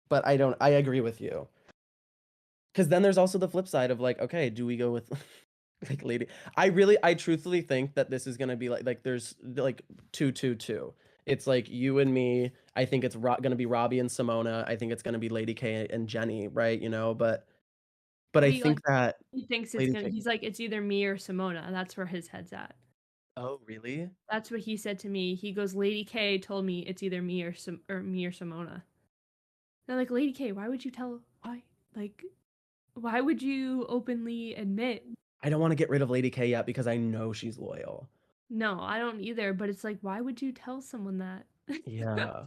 But I agree with you. Cuz then there's also the flip side of like, okay, do we go with like Lady? I truthfully think that this is going to be like there's like 2-2-2. It's like you and me. I think it's going to be Robbie and Simona. I think it's going to be Lady K and Jenny, right? But I think that he thinks Lady it's gonna. K- He's like, it's either me or Simona. That's where his head's at. Oh, really? That's what he said to me. He goes, Lady K told me it's either me or me or Simona. And I'm like, Lady K, why would you tell? Why would you openly admit? I don't want to get rid of Lady K yet because I know she's loyal. No, I don't either. But it's like, why would you tell someone that? Yeah.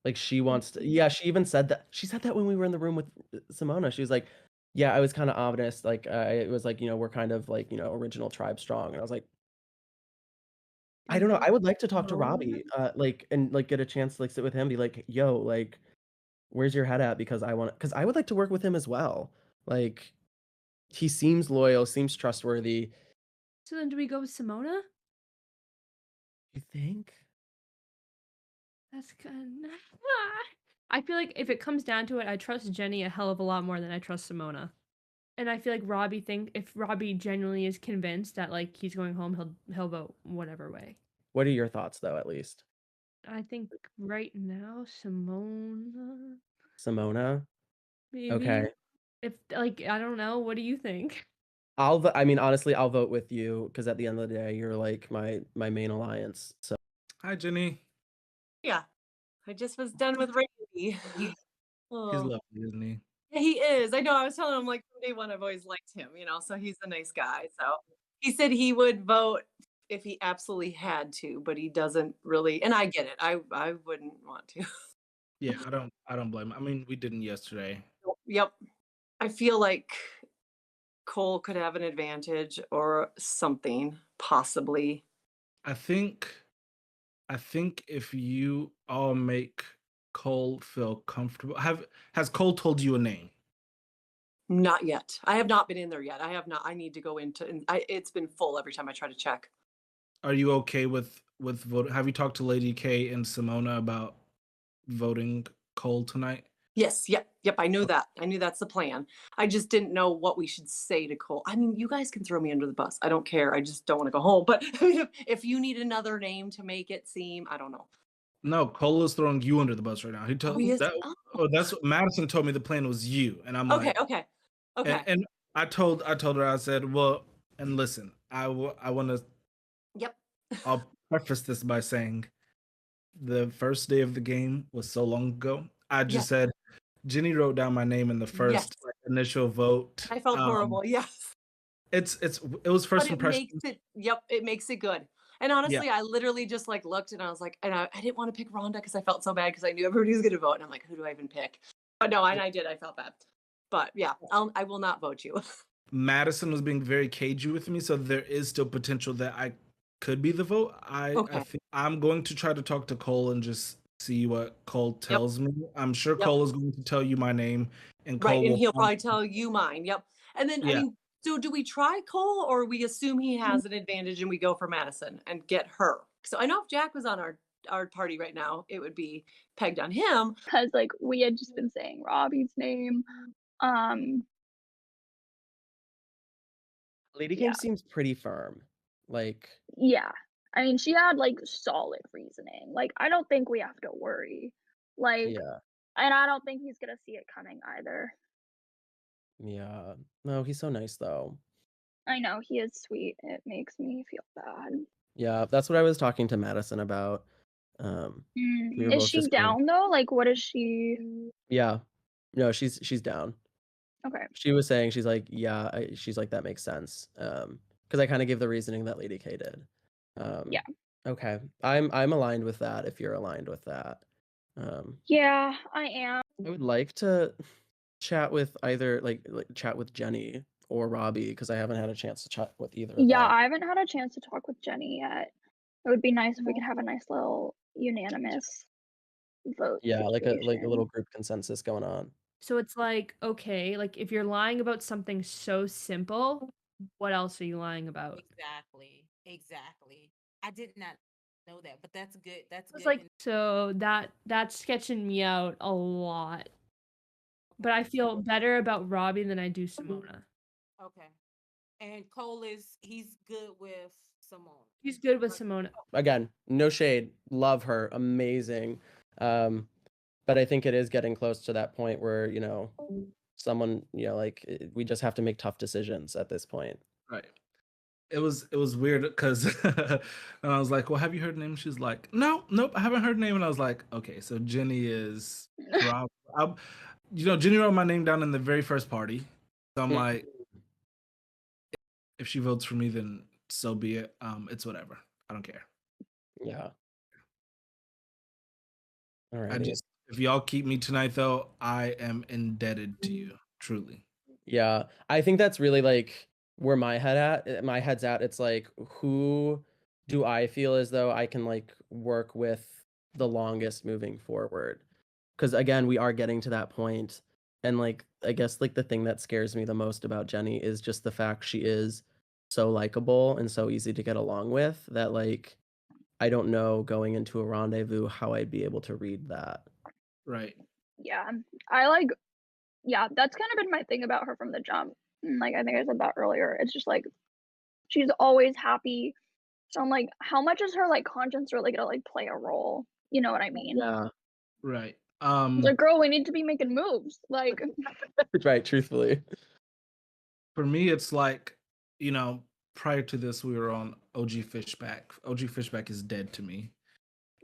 Like she wants to. Yeah, she even said that. She said that when we were in the room with Simona. She was like, "Yeah, I was kind of ominous. Like, it was like, we're kind of like, original tribe strong." And I was like, I don't know. I would like to talk to Robbie, like, and like get a chance to like sit with him, be like, "Yo, like, where's your head at?" Because I would like to work with him as well. Like, he seems loyal, seems trustworthy. So then do we go with Simona? You think? That's kind of... I feel like if it comes down to it, I trust Jenny a hell of a lot more than I trust Simona. And I feel like if Robbie genuinely is convinced that like he's going home, he'll vote whatever way. What are your thoughts, though? At least I think right now Simona, Simona. maybe. Okay. If like I don't know, what do you think? I mean, honestly, I'll vote with you because at the end of the day, you're like my main alliance. So Hi, Jenny. Yeah, I just was done with Randy. He's Oh. lovely, isn't he? Yeah, he is. I know. I was telling him like from day one, I've always liked him. So he's a nice guy. So he said he would vote if he absolutely had to, but he doesn't really. And I get it. I wouldn't want to. Yeah, I don't blame him. I mean, we didn't yesterday. Yep. I feel like Cole could have an advantage or something, possibly. I think if you all make Cole feel comfortable, has Cole told you a name? Not yet. I have not been in there yet. I have not. I need to go into, and it's been full every time I try to check. Are you okay with voting? Have you talked to Lady K and Simona about voting Cole tonight? Yes. Yep. I knew that. I knew that's the plan. I just didn't know what we should say to Cole. I mean, you guys can throw me under the bus. I don't care. I just don't want to go home. But if you need another name to make it seem, I don't know. No, Cole is throwing you under the bus right now. He told that's what Madison told me. The plan was you, and I'm like, okay. And I told her, I said, well, and listen, I want to. Yep. I'll preface this by saying, the first day of the game was so long ago. I just said, Jenny wrote down my name in the first initial vote. I felt horrible. Yes. It was first impression. It makes it good. And honestly, I literally just like looked and I was like, and I didn't want to pick Rhonda because I felt so bad because I knew everybody was going to vote. And I'm like, who do I even pick? But no, and I did. I felt bad. But yeah, I will not vote you. Madison was being very cagey with me, so there is still potential that I could be the vote. I think I'm going to try to talk to Cole and just see what Cole tells me. I'm sure Cole is going to tell you my name, and Cole and he'll probably tell you mine. Yep. And then I mean, so do we try Cole or we assume he has an advantage and we go for Madison and get her? So I know if Jack was on our party right now, it would be pegged on him. Because like we had just been saying Robbie's name. Lady Kim seems pretty firm. Like, yeah. I mean, she had like solid reasoning. Like, I don't think we have to worry. Like, and I don't think he's gonna see it coming either. Yeah. No, he's so nice though. I know he is sweet. It makes me feel bad. Yeah, that's what I was talking to Madison about. Is she down though? Like, what is she? Yeah. No, she's down. Okay. She was saying, she's like, she's like, that makes sense. Because I kind of gave the reasoning that Lady K did. Yeah. Okay. I'm aligned with that if you're aligned with that. Yeah, I am. I would like to chat with either like chat with Jenny or Robbie because I haven't had a chance to chat with either. Yeah, I haven't had a chance to talk with Jenny yet. It would be nice if we could have a nice little unanimous vote. Yeah, like a little group consensus going on. So it's like, okay, like if you're lying about something so simple, what else are you lying about? Exactly. I did not know that, but that's good. That's good. Like, so that's sketching me out a lot. But I feel better about Robbie than I do Simona. Okay. And Cole he's good with Simona. He's good with Simona. Again, no shade. Love her. Amazing. But I think it is getting close to that point where, someone, like we just have to make tough decisions at this point. Right. It was weird because and I was like, well, have you heard her name? She's like, nope, I haven't heard her name. And I was like, okay, so Jenny is Jenny wrote my name down in the very first party. So I'm like, if she votes for me, then so be it. It's whatever. I don't care. Yeah. All right. If y'all keep me tonight, though, I am indebted to you, truly. Yeah, I think that's really like where my head's at. It's like, who do I feel as though I can like work with the longest moving forward? Because again, we are getting to that point, and like I guess like the thing that scares me the most about Jenny is just the fact she is so likable and so easy to get along with that like I don't know going into a rendezvous how I'd be able to read that. Right. Yeah, yeah, that's kind of been my thing about her from the jump. Like I think I said that earlier. It's just like she's always happy. So I'm like, how much is her like conscience really gonna like play a role? You know what I mean? Yeah. Right. It's like, girl, we need to be making moves. Like, Right, truthfully. For me, it's like, prior to this, we were on OG Fishback. OG Fishback is dead to me.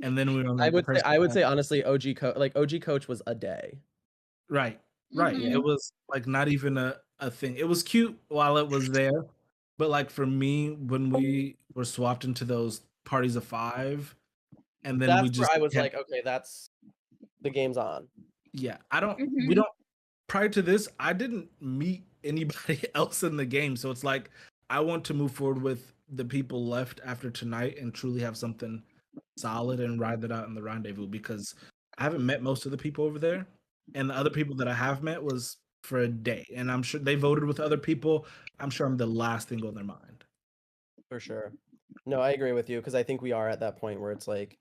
And then we were on I like would say honestly, OG Coach was a day. Right. Right. Mhm. It was like not even a thing. It was cute while it was there. But like for me, when we were swapped into those parties of 5, and then we That's just where I was kept, like, okay, that's the game's on. yeah, we Mhm. don't, prior to this, I didn't meet anybody else in the game. So it's like, I want to move forward with the people left after tonight and truly have something solid and ride that out in the rendezvous, because I haven't met most of the people over there. And the other people that I have met was for a day. And I'm sure they voted with other people. I'm sure I'm the last thing on their mind. For sure. No, I agree with you because I think we are at that point where it's like,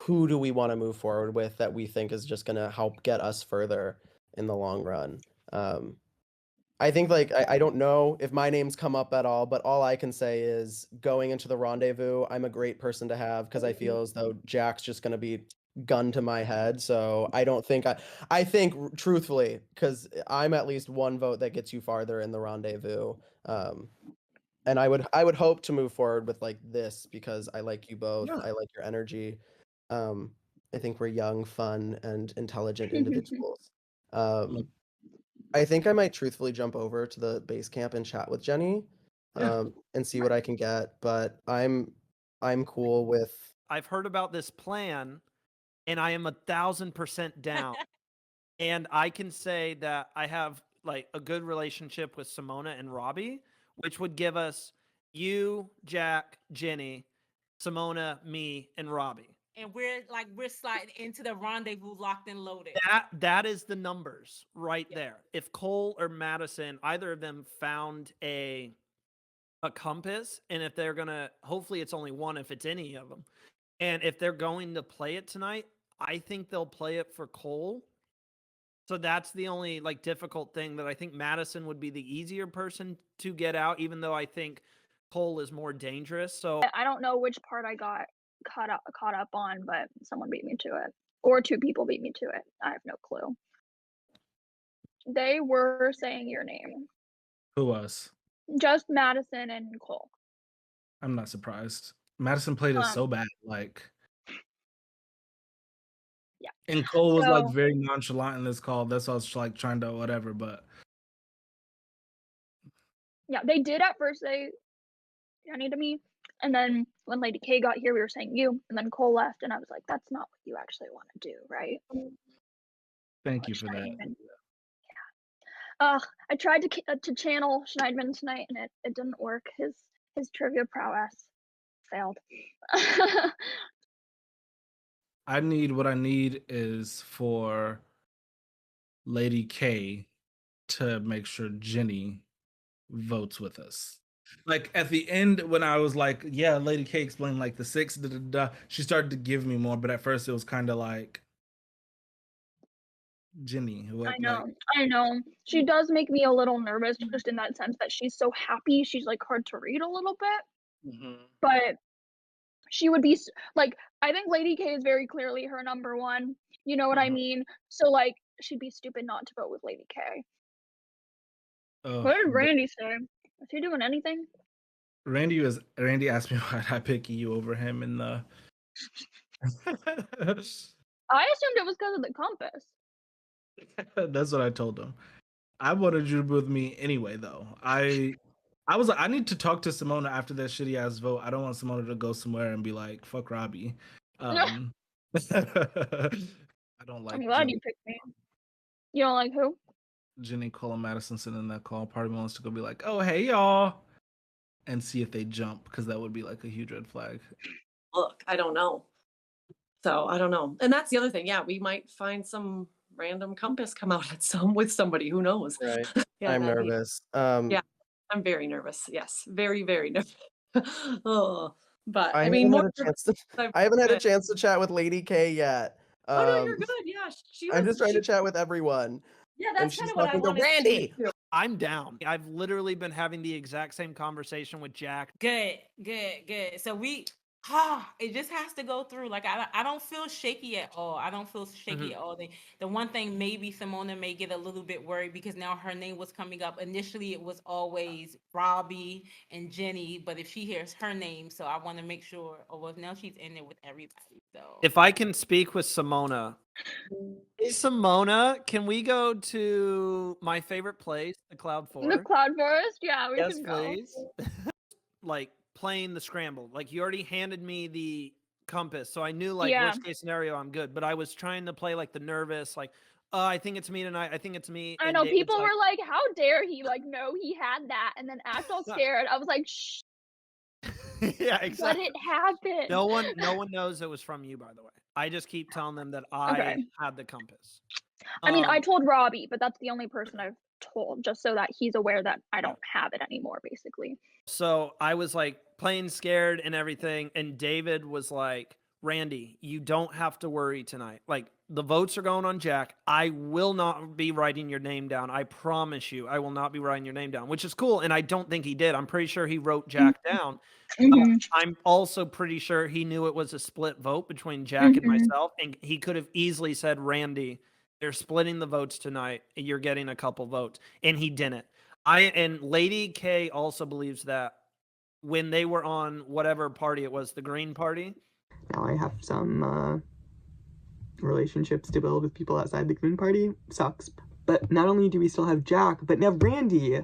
who do we want to move forward with that we think is just gonna help get us further in the long run? I think like I don't know if my name's come up at all, but all I can say is going into the rendezvous, I'm a great person to have because I feel as though Jack's just gonna be gun to my head. So I don't think I think truthfully, because I'm at least one vote that gets you farther in the rendezvous. And I would hope to move forward with like this because I like you both. Yeah. I like your energy. I think we're young, fun, and intelligent individuals. I think I might truthfully jump over to the base camp and chat with Jenny, Yeah. and see what I can get. But I'm cool with. I've heard about this plan, and I am 1,000% down. And I can say that I have like a good relationship with Simona and Robbie, which would give us you, Jack, Jenny, Simona, me, and Robbie. And we're sliding into the rendezvous locked and loaded. That is the numbers right there. If Cole or Madison, either of them found a compass, and if they're gonna, hopefully it's only one if it's any of them, and if they're going to play it tonight, I think they'll play it for Cole. So that's the only like difficult thing, that I think Madison would be the easier person to get out, even though I think Cole is more dangerous. So I don't know which part I got caught up on, but someone beat me to it, or 2 people beat me to it. I have no clue. They were saying your name, Who was? just Madison and Cole. I'm not surprised. Madison played it so bad. Like, yeah. And Cole was like So- very nonchalant in this call. That's why I was like trying to whatever, but Yeah, they did at first say Jenny to me, and then when Lady K got here, we were saying you, and then Cole left, and I was like, that's not what you actually want to do, right? thank you for that. Schneidman. I tried to channel Schneidman tonight, and it didn't work. His trivia prowess failed. What I need is for Lady K to make sure Jenny votes with us. Like at the end, when I was like, yeah, Lady K explained like the 6, she started to give me more, but at first it was kind of like, Jenny, what? I know. She does make me a little nervous, just in that sense that she's so happy. She's like hard to read a little bit, but she would be like, I think Lady K is very clearly her number one. You know what I mean? So like, she'd be stupid not to vote with Lady K. What did Randy say? Is he doing anything? Randy asked me why I pick you over him in the. I assumed it was because of the compass. That's what I told him. I wanted you to be with me anyway, though. I was like, I need to talk to Simona after that shitty ass vote. I don't want Simona to go somewhere and be like, "Fuck Robbie." I I don't like I'm glad Jenny. you picked me. You don't like who? Jenny, Cole, and Madison sitting in that call. Part of me wants to go be like, "Oh, hey, y'all," and see if they jump, because that would be like a huge red flag. Look, I don't know. So I don't know. And that's the other thing. Yeah, we might find some random compass come out with somebody. Who knows? Right. Yeah, I'm that'd be- nervous. yeah, I'm very nervous. Yes, very, very nervous. Oh, but I I mean, haven't more had a chance to. I've I haven't had a been- chance to chat with Lady K yet. Oh no, you're good. Yeah, she was. I'm just trying to chat with everyone. Yeah, and that's she's kind of what I talking to wanted Randy. to do. I'm down. I've literally been having the exact same conversation with Jack. Good. So it just has to go through. Like I don't feel shaky at all. I don't feel shaky at all. The one thing maybe Simona may get a little bit worried because now her name was coming up. Initially it was always Robbie and Jenny, but if she hears her name, so I want to make sure. Oh well, now she's in there with everybody. So If I can speak with Simona. Hey, Simona, can we go to my favorite place, the Cloud The Forest? Cloud Forest? Yeah, we Yes, can go. please. Like playing the scramble. Like you already handed me the compass, so I knew like Yeah. worst case scenario I'm good. But I was trying to play like the nervous, like, I think it's me tonight. I think it's me. I and know David's people like, were like, "How dare he like know he had that?" and then act all scared. I was like, "Shh, yeah, let exactly. it happen." No one knows it was from you, by the way. I just keep telling them that I Okay. had the compass. I mean, I Um, told Robbie, but that's the only person I've told, just so that he's aware that I don't have it anymore, basically. So I was like playing scared and everything. And David was like, Randy, you don't have to worry tonight. Like the votes are going on Jack. I will not be writing your name down. I promise you, I will not be writing your name down, which is cool. And I don't think he did. I'm pretty sure he wrote Jack down. I'm also pretty sure he knew it was a split vote between Jack and myself. And he could have easily said, Randy, they're splitting the votes tonight. You're getting a couple votes. And he didn't. And Lady K also believes that when they were on whatever party it was, the Green Party. Now I have some relationships to build with people outside the Green Party. Sucks. But not only do we still have Jack, but now Randy.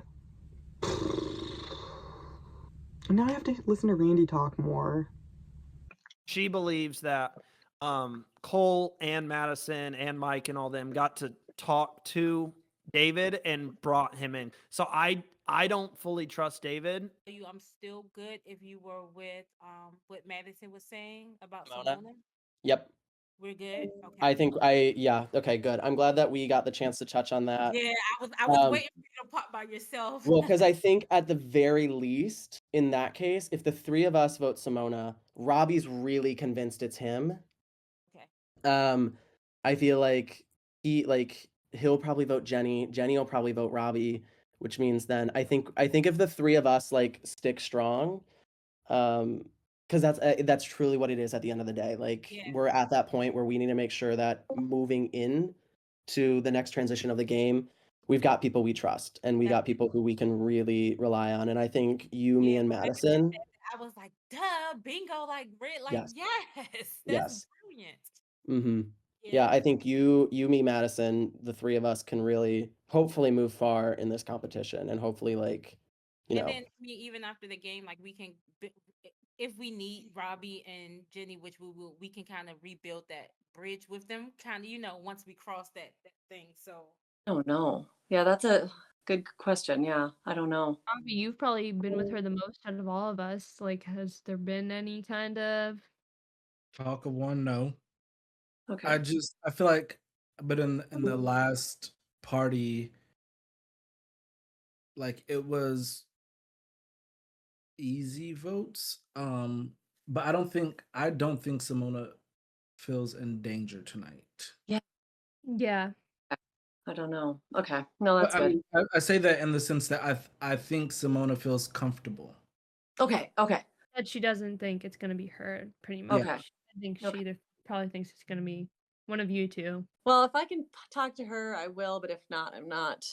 And now I have to listen to Randy talk more. She believes that Cole and Madison and Mike and all them got to talk to David and brought him in. So I don't fully trust David. I'm still good if you were with what Madison was saying about Simona? Simona. Yep. We're good. Okay. I think okay, good. I'm glad that we got the chance to touch on that. Yeah, I was waiting for you to pop by yourself. Well, because I think at the very least, in that case, if the three of us vote Simona, Robbie's really convinced it's him. Okay. I feel like he'll probably vote Jenny. Jenny will probably vote Robbie, which means then I think if the three of us like stick strong, because that's truly what it is at the end of the day. Like we're at that point where we need to make sure that moving in to the next transition of the game, we've got people we trust and we got people who we can really rely on. And I think you, me, and Madison. I was like, duh, bingo, like red, like Yes. yes, that's Yes. brilliant. Mm-hmm. Yeah, I think you, me, Madison, the three of us can really hopefully move far in this competition and hopefully like, you know. Then even after the game, like we can, if we need Robbie and Jenny, which we can kind of rebuild that bridge with them, kind of, once we cross that thing. So. Oh no. Yeah, that's a good question. Yeah, I don't know. Robbie, you've probably been with her the most out of all of us. Like, has there been any kind of Talk of one? No. Okay. I feel like, but in the last party, like it was easy votes. But I don't think Simona feels in danger tonight. Yeah. Yeah. I don't know. Okay. No, that's But, good. I say that in the sense that I think Simona feels comfortable. Okay. That she doesn't think it's gonna be her, pretty much. Okay. I think she probably thinks it's gonna be one of you two. Well, if I can talk to her, I will. But if not, I'm not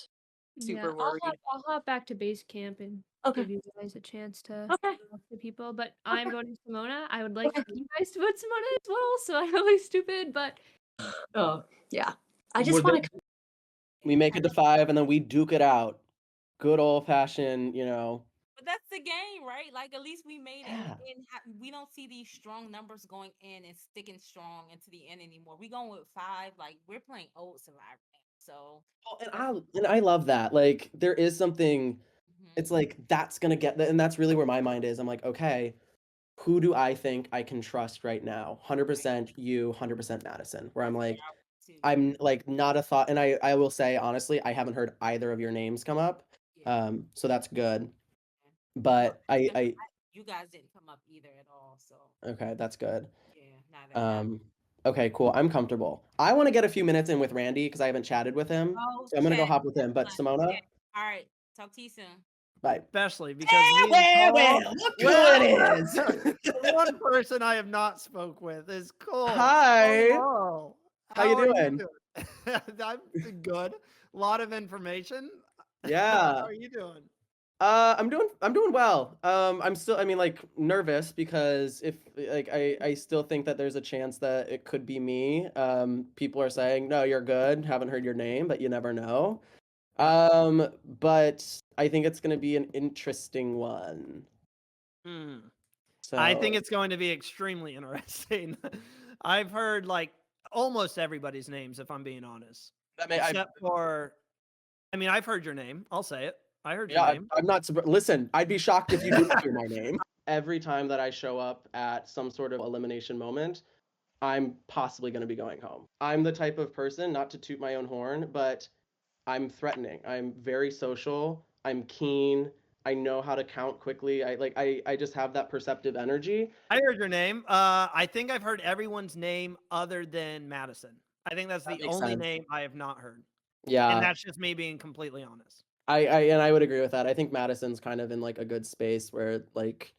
super worried. I'll hop back to base camp and give you guys a chance to talk to people. But I'm voting Simona. I would like you guys to vote Simona as well. So I'm really stupid, but Oh yeah. I just want to. We make it to 5 and then we duke it out. Good old fashioned, But that's the game, right? Like at least we made it. Yeah. And we don't see these strong numbers going in and sticking strong into the end anymore. We going with 5. Like we're playing old Survivor now. So And I love that. Like there is something. mm-hmm. It's like that's gonna get, and that's really where my mind is. I'm like, okay, who do I think I can trust right now? 100% you, 100% Madison. Where I'm like, I'm like not a thought, and I will say honestly, I haven't heard either of your names come up. So that's good. But you guys didn't come up either at all. So okay, that's good. Yeah, neither. Okay, cool. I'm comfortable. I want to get a few minutes in with Randy because I haven't chatted with him. Oh, So I'm gonna go chat. hop with him. But Simona, Yeah. All right. Talk to you soon. bye. Especially because me and Cole- look who it is. The one person I have not spoke with is Cole. Hi. Hello. How you are doing? I'm good. A lot of information. Yeah. How are you doing? I'm doing well. I'm still, I mean, like nervous because if like I still think that there's a chance that it could be me. People are saying, no, you're good. Haven't heard your name, but you never know. But I think it's gonna be an interesting one. So I think it's going to be extremely interesting. I've heard like almost everybody's names, if I'm being honest. Except for, I mean, I've heard your name. I'll say it. I heard your name. I'm not surprised. Listen, I'd be shocked if you didn't hear my name. Every time that I show up at some sort of elimination moment, I'm possibly going to be going home. I'm the type of person, not to toot my own horn, but I'm threatening. I'm very social. I'm keen. I know how to count quickly. I just have that perceptive energy. I heard your name. I think I've heard everyone's name other than Madison. I think that's the makes only sense. name I have not heard. Yeah. And that's just me being completely honest. I would agree with that. I think Madison's kind of in like a good space where like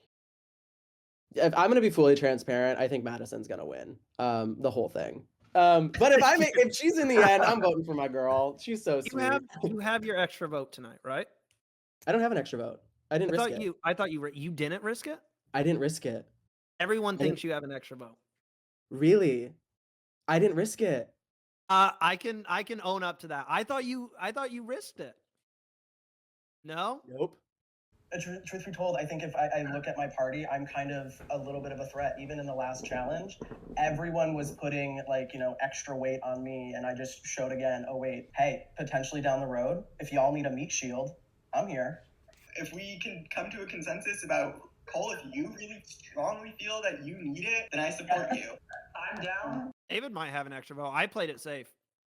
if I'm gonna be fully transparent, I think Madison's gonna win the whole thing. But if she's in the end, I'm voting for my girl. She's so sweet. You have your extra vote tonight, right? I don't have an extra vote. I didn't risk it. I thought you didn't risk it. I didn't risk it. Everyone thinks you have an extra vote. Really? I didn't risk it. I can own up to that. I thought you risked it. No? Nope. Truth be told, I think if I look at my party, I'm kind of a little bit of a threat. Even in the last challenge, everyone was putting like, extra weight on me. And I just showed again, oh wait, hey, potentially down the road, if y'all need a meat shield, I'm here. If we can come to a consensus about Cole, if you really strongly feel that you need it, then I support you. I'm down. David might have an extra vote. I played it safe.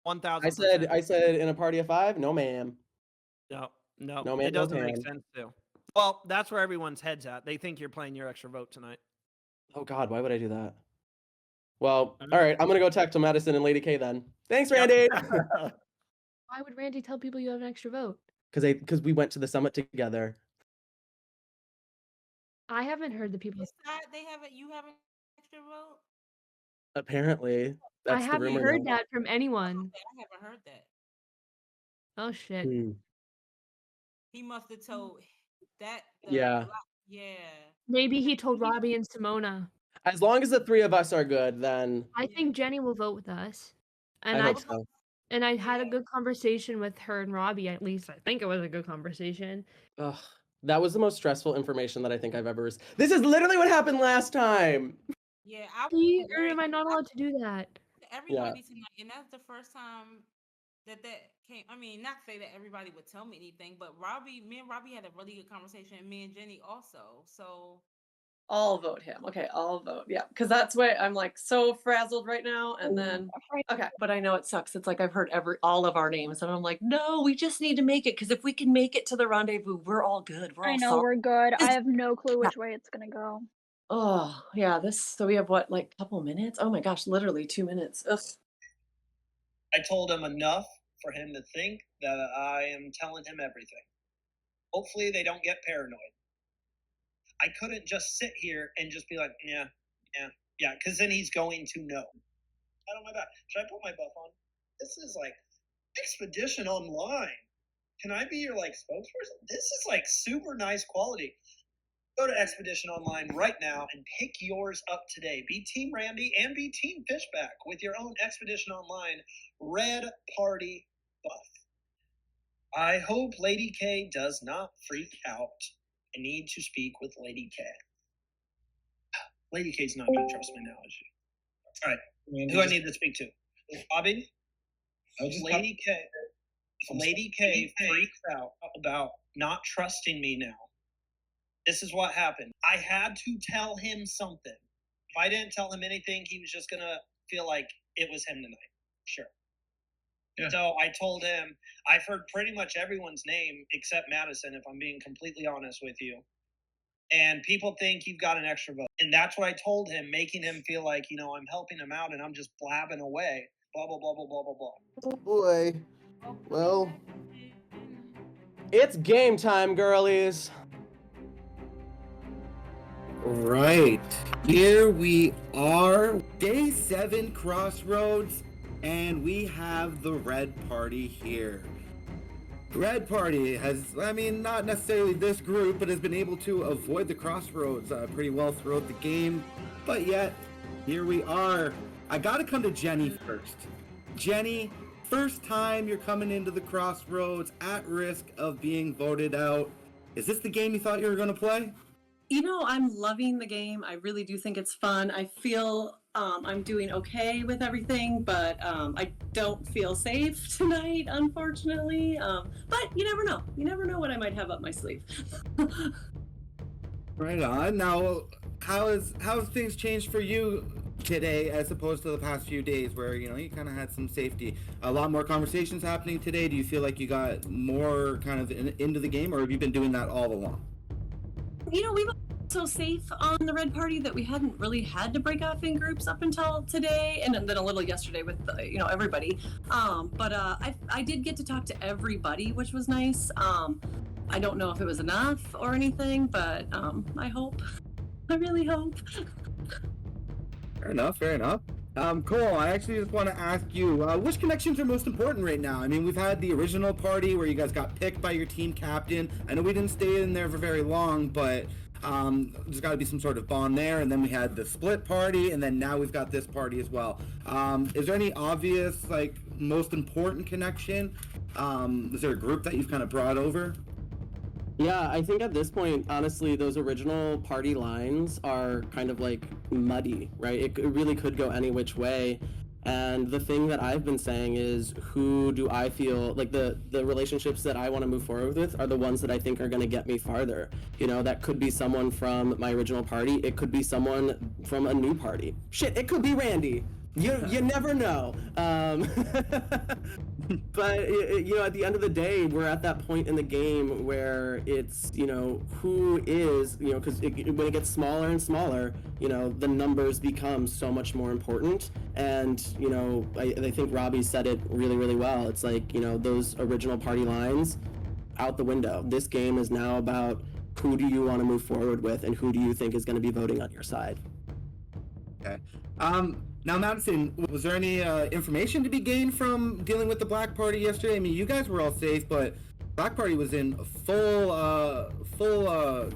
1,000%. I said in a party of 5, no ma'am. No, No, man, it doesn't no make can. sense too. Well, that's where everyone's head's at. They think you're playing your extra vote tonight. Oh God, why would I do that? Well, all right, I'm gonna go talk to Madison and Lady K then. Thanks, Randy. Why would Randy tell people you have an extra vote? Because we went to the summit together. I haven't heard the people. You have an extra vote? Apparently, that's I the haven't rumor heard now. that from anyone. I haven't heard that. Oh shit. He must have told that. Yeah. Yeah. Maybe he told Robbie and Simona. As long as the 3 of us are good, then I think Jenny will vote with us. And I hope so. And I had a good conversation with her and Robbie, at least. I think it was a good conversation. Ugh, that was the most stressful information that I think I've ever received. This is literally what happened last time. Yeah, Or am I not allowed to do that? Everybody tonight, and that's the first time that came. I mean, not to say that everybody would tell me anything, but me and Robbie had a really good conversation, and me and Jenny also. So I'll vote him. Okay, I'll vote. Yeah, because that's why I'm like so frazzled right now. And then okay, but I know it sucks. It's like I've heard all of our names, and I'm like, no, we just need to make it because if we can make it to the rendezvous, we're all good. I know we're good. I have no clue which way it's gonna go. Oh yeah, so we have what, like a couple minutes? Oh my gosh, literally 2 minutes. Ugh. I told him enough for him to think that I am telling him everything. Hopefully they don't get paranoid. I couldn't just sit here and just be like, yeah, because then he's going to know. Out on my back. Should I put my buff on? This is like Expedition Online. Can I be your spokesperson? This is super nice quality. Go to Expedition Online right now and pick yours up today. Be Team Randy and be Team Fishback with your own Expedition Online Red Party buff. I hope Lady K does not freak out I need to speak with Lady K. Lady K's not going to trust my knowledge. All right. Who I need to speak to? Bobby? Lady K freaks out about not trusting me now. This is what happened. I had to tell him something. If I didn't tell him anything, he was just going to feel like it was him tonight. Sure. Yeah. So I told him, I've heard pretty much everyone's name except Madison, if I'm being completely honest with you. And people think you've got an extra vote. And that's what I told him, making him feel like, I'm helping him out and I'm just blabbing away. Blah, blah, blah, blah, blah, blah, blah. Oh boy. Well, it's game time, girlies. Right. Here we are, day 7 Crossroads, and we have the Red Party here. Red Party has, not necessarily this group, but has been able to avoid the Crossroads pretty well throughout the game. But yet, here we are. I gotta come to Jenny first. Jenny, first time you're coming into the Crossroads at risk of being voted out. Is this the game you thought you were gonna play? I'm loving the game. I really do think it's fun. I feel I'm doing okay with everything, but I don't feel safe tonight, unfortunately. But you never know. You never know what I might have up my sleeve. Right on. Now, how's things changed for you today as opposed to the past few days where, you kind of had some safety? A lot more conversations happening today. Do you feel like you got more kind of into the game, or have you been doing that all along? We were so safe on the Red Party that we hadn't really had to break off in groups up until today, and then a little yesterday with everybody. But I did get to talk to everybody, which was nice. I don't know if it was enough or anything, but I hope. I really hope. Fair enough. Cole, I actually just want to ask you, which connections are most important right now? We've had the original party where you guys got picked by your team captain. I know we didn't stay in there for very long, but there's got to be some sort of bond there. And then we had the split party, and then now we've got this party as well. Is there any obvious, most important connection? Is there a group that you've kind of brought over? Yeah, I think at this point, honestly, those original party lines are kind of muddy, right? It really could go any which way. And the thing that I've been saying is, who do I feel like the relationships that I want to move forward with are the ones that I think are going to get me farther. That could be someone from my original party. It could be someone from a new party. Shit, it could be Randy. You never know. But at the end of the day, we're at that point in the game where it's who is because when it gets smaller and smaller, the numbers become so much more important. And I think Robbie said it really, really well. It's those original party lines out the window. This game is now about who do you want to move forward with, and who do you think is going to be voting on your side. Okay. Now, Madison, was there any information to be gained from dealing with the Black Party yesterday? You guys were all safe, but Black Party was in full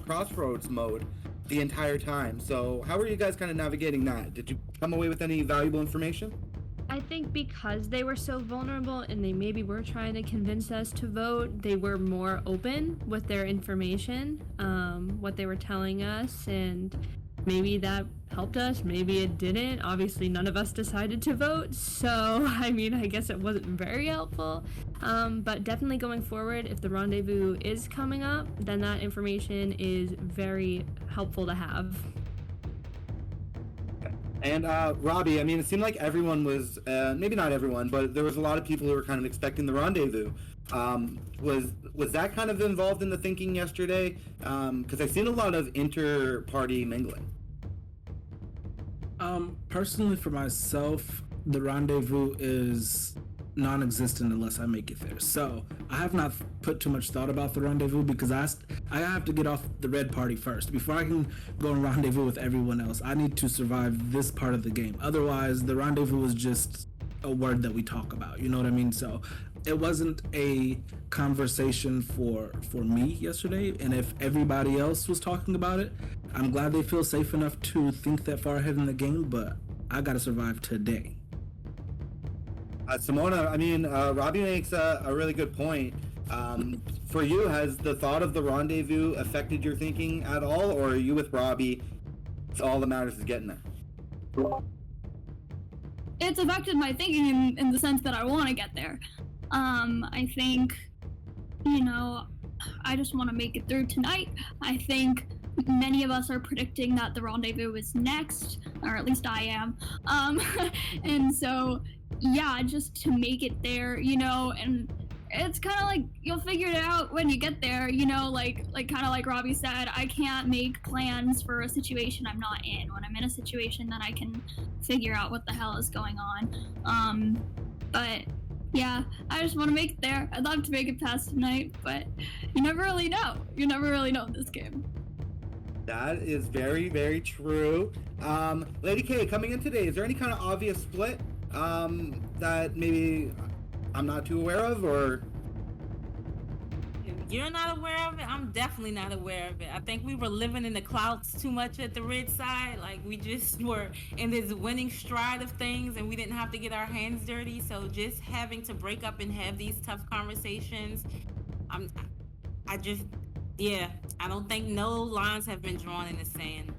Crossroads mode the entire time. So how were you guys kind of navigating that? Did you come away with any valuable information? I think because they were so vulnerable and they maybe were trying to convince us to vote, they were more open with their information, what they were telling us, and maybe that helped us, maybe it didn't. Obviously, none of us decided to vote, so I guess it wasn't very helpful. But definitely going forward, if the rendezvous is coming up, then that information is very helpful to have. And Robbie, it seemed like everyone was, maybe not everyone, but there was a lot of people who were kind of expecting the rendezvous. Was that kind of involved in the thinking yesterday? Because I've seen a lot of inter-party mingling. Personally, for myself, the rendezvous is non-existent unless I make it there. So I have not put too much thought about the rendezvous because I have to get off the Red Party first. Before I can go and rendezvous with everyone else, I need to survive this part of the game. Otherwise, the rendezvous is just a word that we talk about. You know what I mean? So it wasn't a conversation for me yesterday, and if everybody else was talking about it, I'm glad they feel safe enough to think that far ahead in the game, but I gotta survive today. Simona, Robbie makes a really good point. For you, has the thought of the rendezvous affected your thinking at all, or are you with Robbie? It's all that matters is getting there. It's affected my thinking in the sense that I want to get there. I think, I just want to make it through tonight. I think many of us are predicting that the rendezvous is next, or at least I am. And so, yeah, just to make it there, and it's kind of like you'll figure it out when you get there, like kind of like Robbie said, I can't make plans for a situation I'm not in. When I'm in a situation, then I can figure out what the hell is going on. But yeah, I just want to make it there. I'd love to make it past tonight, but you never really know. You never really know in this game. That is very, very true. Lady K, coming in today, is there any kind of obvious split that maybe I'm not too aware of, or? If you're not aware of it, I'm definitely not aware of it. I think we were living in the clouds too much at the Red side. Like, we just were in this winning stride of things, and we didn't have to get our hands dirty. So just having to break up and have these tough conversations, I don't think no lines have been drawn in the sand.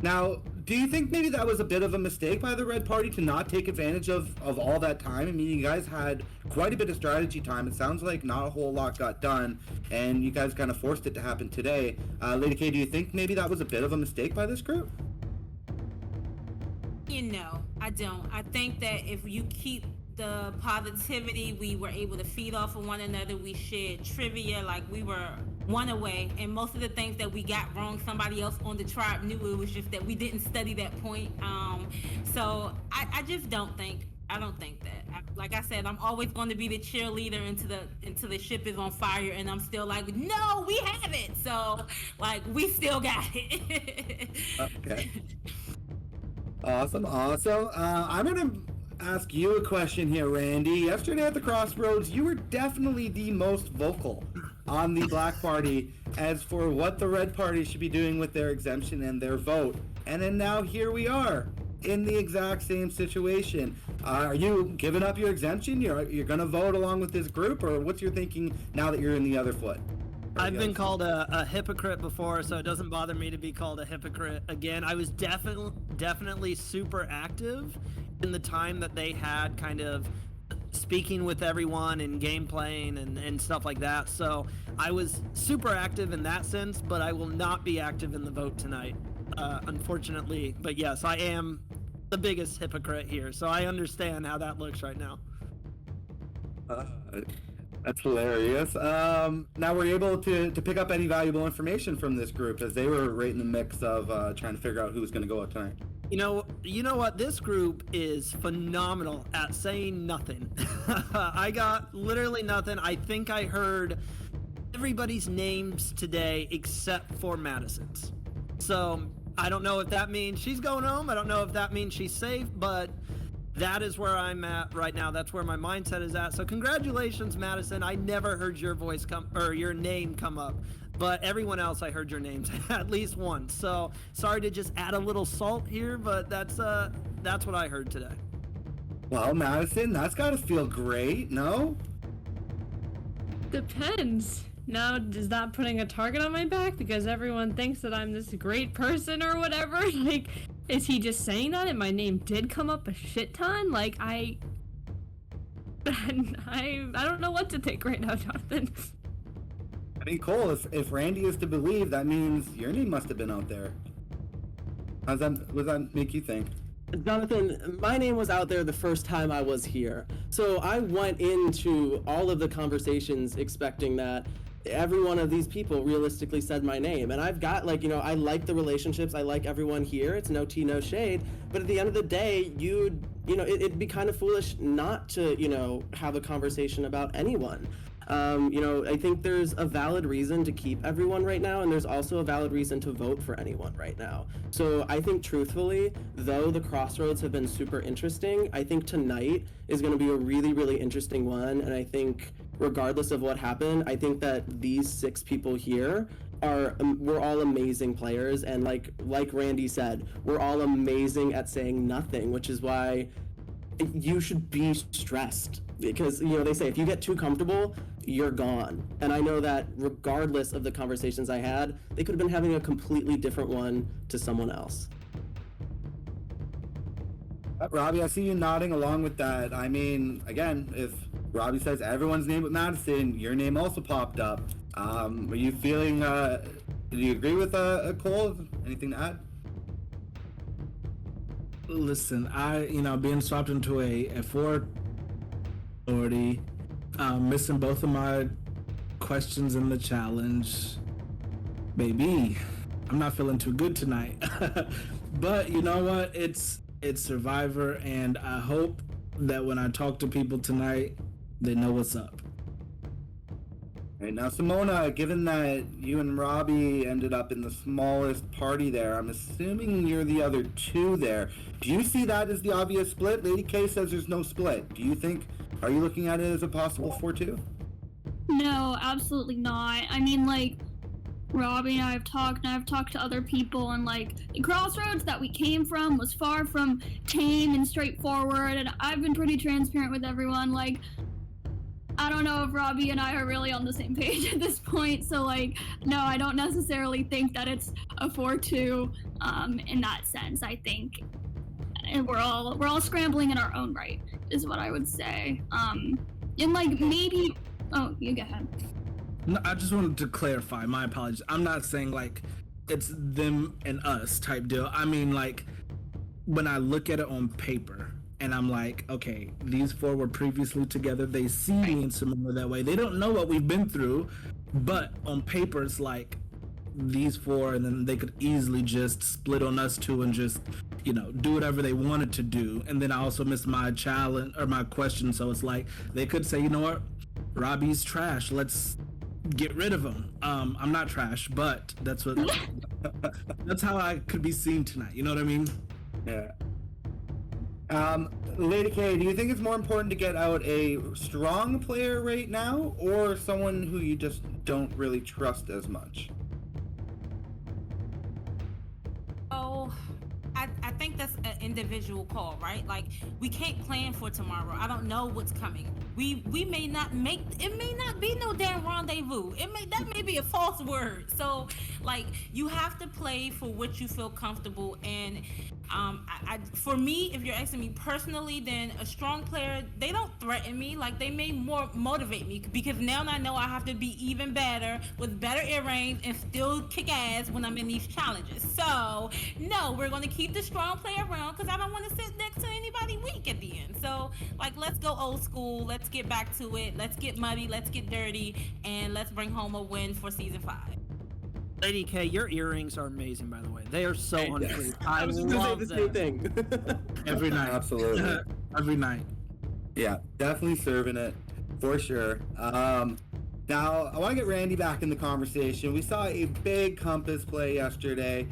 Now, do you think maybe that was a bit of a mistake by the Red Party to not take advantage of all that time? I mean, you guys had quite a bit of strategy time. It sounds like not a whole lot got done, and you guys kind of forced it to happen today. Lady K, do you think maybe that was a bit of a mistake by this group? I don't. I think that if you keep the positivity, we were able to feed off of one another. We shared trivia, like we were one away, and most of the things that we got wrong, somebody else on the tribe knew. It was just that we didn't study that point. So I just don't think. I don't think that. Like I said, I'm always going to be the cheerleader until the ship is on fire, and I'm still like, no, we have it. So like, we still got it. Okay. Awesome. I'm gonna ask you a question here, Randy. Yesterday at the Crossroads, you were definitely the most vocal on the Black Party as for what the Red Party should be doing with their exemption and their vote. And then now here we are in the exact same situation. Are you giving up your exemption? You're going to vote along with this group, or what's your thinking now that you're in the other foot? I've been called a hypocrite before, so it doesn't bother me to be called a hypocrite again. I was definitely super active in the time that they had, kind of speaking with everyone and game playing and stuff like that. So I was super active in that sense, but I will not be active in the vote tonight, unfortunately. But yes, I am the biggest hypocrite here, so I understand how that looks right now. That's hilarious. Now we're able to pick up any valuable information from this group, as they were right in the mix of trying to figure out who was going to go out tonight. You know what? This group is phenomenal at saying nothing. I got literally nothing. I think I heard everybody's names today except for Madison's. So I don't know if that means she's going home. I don't know if that means she's safe, but that is where I'm at right now. That's where my mindset is at. So congratulations, Madison. I never heard your voice your name come up, but everyone else, I heard your names at least once. So sorry to just add a little salt here, but that's what I heard today. Well, Madison, that's got to feel great, no? Depends. Now, is that putting a target on my back because everyone thinks that I'm this great person or whatever? Like, is he just saying that and my name did come up a shit ton? Like, I don't know what to think right now, Jonathan. I mean, Cole, if Randy is to believe, that means your name must have been out there. What does that make you think? Jonathan, my name was out there the first time I was here. So I went into all of the conversations expecting that every one of these people realistically said my name. And I've got, I like the relationships. I like everyone here. It's no tea, no shade. But at the end of the day, it'd be kind of foolish not to, have a conversation about anyone. I think there's a valid reason to keep everyone right now, and there's also a valid reason to vote for anyone right now. So I think, truthfully, though the Crossroads have been super interesting, I think tonight is going to be a really, really interesting one. And I think, regardless of what happened, I think that these 6 people here we're all amazing players, and like Randy said, we're all amazing at saying nothing, which is why you should be stressed. because they say if you get too comfortable, you're gone. And I know that regardless of the conversations I had, they could have been having a completely different one to someone else. Robbie, I see you nodding along with that. I mean, again, if Robbie says everyone's name but Madison, your name also popped up. Are you feeling, do you agree with Cole? Anything to add? Listen, being swapped into a 4 authority, missing both of my questions in the challenge. Baby, I'm not feeling too good tonight. But you know what? It's Survivor, and I hope that when I talk to people tonight, they know what's up. Right, now, Simona, given that you and Robbie ended up in the smallest party there, I'm assuming you're the other two there. Do you see that as the obvious split? Lady K says there's no split. Are you looking at it as a possible 4-2? No, absolutely not. I mean, like, Robbie and I have talked, and I've talked to other people, and like, the Crossroads that we came from was far from tame and straightforward, and I've been pretty transparent with everyone. Like, I don't know if Robbie and I are really on the same page at this point, so like, no, I don't necessarily think that it's a 4-2 in that sense. I think we're all scrambling in our own right, is what I would say. And like, maybe, oh, you go ahead. No, I just wanted to clarify, my apologies. I'm not saying like it's them and us type deal. I mean, like, when I look at it on paper and I'm like, okay, these 4 were previously together, they see me and Simona that way. They don't know what we've been through, but on paper it's like these 4, and then they could easily just split on us 2 and just, do whatever they wanted to do. And then I also missed my challenge or my question, so it's like they could say, you know what, Robbie's trash, let's get rid of him. I'm not trash, but that's how I could be seen tonight. You know what I mean? Yeah. Lady K, do you think it's more important to get out a strong player right now, or someone who you just don't really trust as much? Oh, I think that's an individual call, right? Like, we can't plan for tomorrow. I don't know what's coming. We may not make, it may not be no damn rendezvous. That may be a false word. So like, you have to play for what you feel comfortable. And for me, if you're asking me personally, then a strong player, they don't threaten me. Like, they may more motivate me, because now I know I have to be even better with better earrings and still kick ass when I'm in these challenges. So no, we're going to keep the strong player around, because I don't want to sit next to anybody weak at the end. So like, let's go old school. Let's get back to it. Let's get muddy. Let's get dirty, and let's bring home a win for season 5. Lady K, your earrings are amazing, by the way. They are so on Yes. fleek. I was just gonna say love the them. same thing. Every night. Absolutely. Every night. Yeah, definitely serving it, for sure. Now, I want to get Randy back in the conversation. We saw a big compass play yesterday.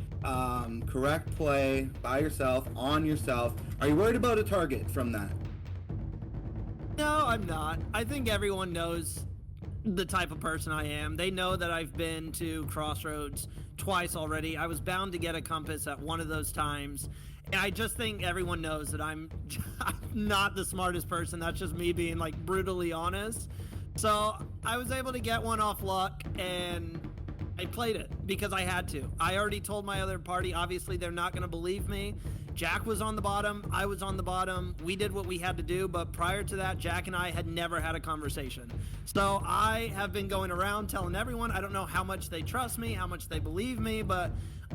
Correct play by yourself, on yourself. Are you worried about a target from that? No, I'm not. I think everyone knows the type of person I am. They know that I've been to Crossroads twice already. I was bound to get a compass at one of those times. And I just think everyone knows that I'm not the smartest person. That's just me being like brutally honest. So I was able to get one off luck, and I played it because I had to. I already told my other party, obviously they're not going to believe me. Jack was on the bottom, I was on the bottom. We did what we had to do, but prior to that, Jack and I had never had a conversation. So I have been going around telling everyone, I don't know how much they trust me, how much they believe me, but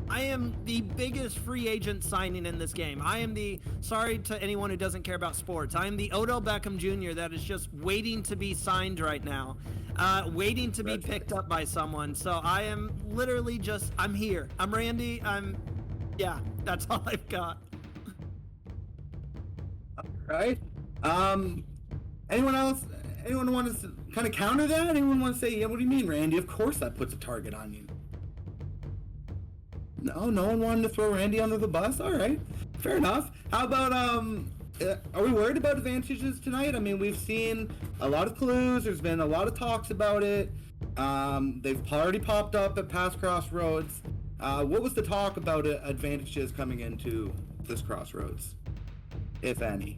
I am the biggest free agent signing in this game. I am sorry to anyone who doesn't care about sports, I am the Odell Beckham Jr. that is just waiting to be signed right now. Waiting to be picked up by someone. So I am literally just, I'm here. I'm Randy. Yeah, that's all I've got. Right? Anyone else? Anyone want to kind of counter that? Anyone want to say, yeah, what do you mean, Randy? Of course that puts a target on you. No one wanted to throw Randy under the bus? All right, fair enough. How about, are we worried about advantages tonight? I mean, we've seen a lot of clues. There's been a lot of talks about it. They've already popped up at past Crossroads. What was the talk about advantages coming into this Crossroads, if any?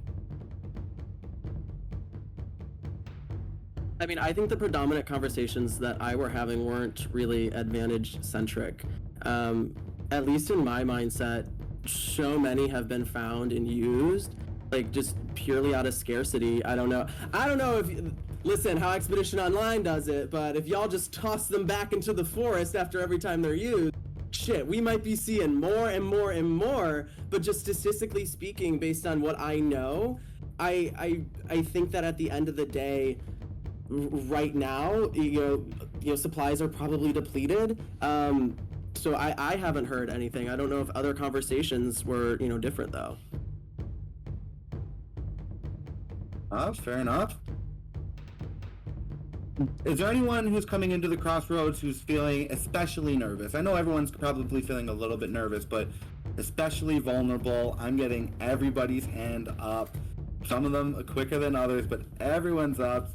I mean, I think the predominant conversations that I were having weren't really advantage-centric. At least in my mindset, so many have been found and used, like, just purely out of scarcity. I don't know if... Listen, how Expedition Online does it, but if y'all just toss them back into the forest after every time they're used, shit, we might be seeing more and more and more, but just statistically speaking, based on what I know, I think that at the end of the day, right now, you know, supplies are probably depleted. So I haven't heard anything. I don't know if other conversations were, you know, different though. Fair enough. Is there anyone who's coming into the Crossroads who's feeling especially nervous? I know everyone's probably feeling a little bit nervous, but especially vulnerable. I'm getting everybody's hand up. Some of them quicker than others, but everyone's up.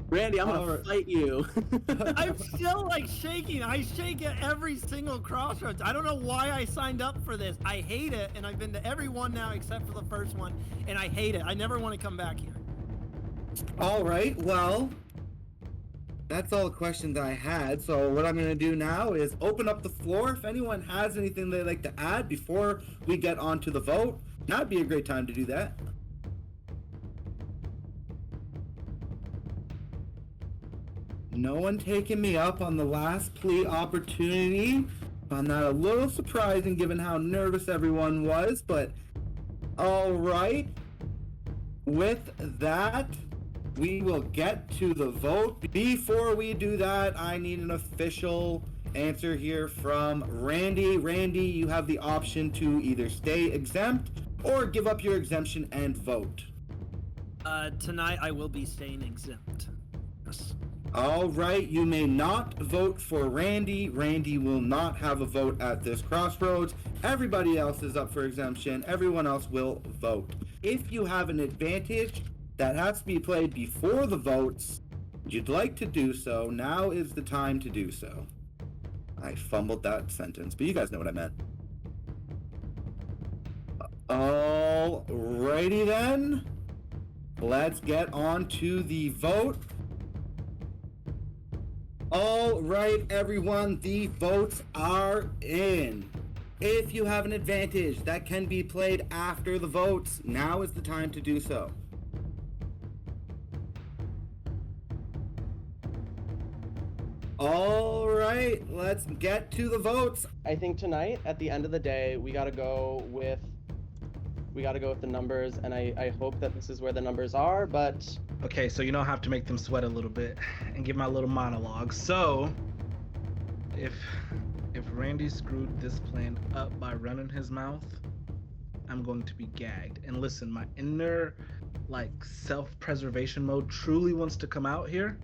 Randy, I'm gonna fight you. I'm still like shaking. I shake at every single Crossroads. I don't know why I signed up for this. I hate it, and I've been to every one now except for the first one, and I hate it. I never want to come back here. All right, well, that's all the questions I had. So what I'm going to do now is open up the floor. If anyone has anything they'd like to add before we get on to the vote, now'd be a great time to do that. No one taking me up on the last plea opportunity. Found that a little surprising given how nervous everyone was, but all right. With that, we will get to the vote. Before we do that, I need an official answer here from Randy. Randy, you have the option to either stay exempt or give up your exemption and vote. Tonight I will be staying exempt. Yes. All right, you may not vote for Randy. Randy will not have a vote at this Crossroads. Everybody else is up for exemption. Everyone else will vote. If you have an advantage that has to be played before the votes, you'd like to do so, now is the time to do so. I fumbled that sentence, but you guys know what I meant. Alrighty then. Let's get on to the vote. All right, everyone, the votes are in. If you have an advantage that can be played after the votes, now is the time to do so. All right, let's get to the votes. I think tonight, at the end of the day, we gotta go with the numbers, and I hope that this is where the numbers are, but... Okay, so you don't have to make them sweat a little bit and give my little monologue. So, if Randy screwed this plan up by running his mouth, I'm going to be gagged. And listen, my inner, like, self-preservation mode truly wants to come out here,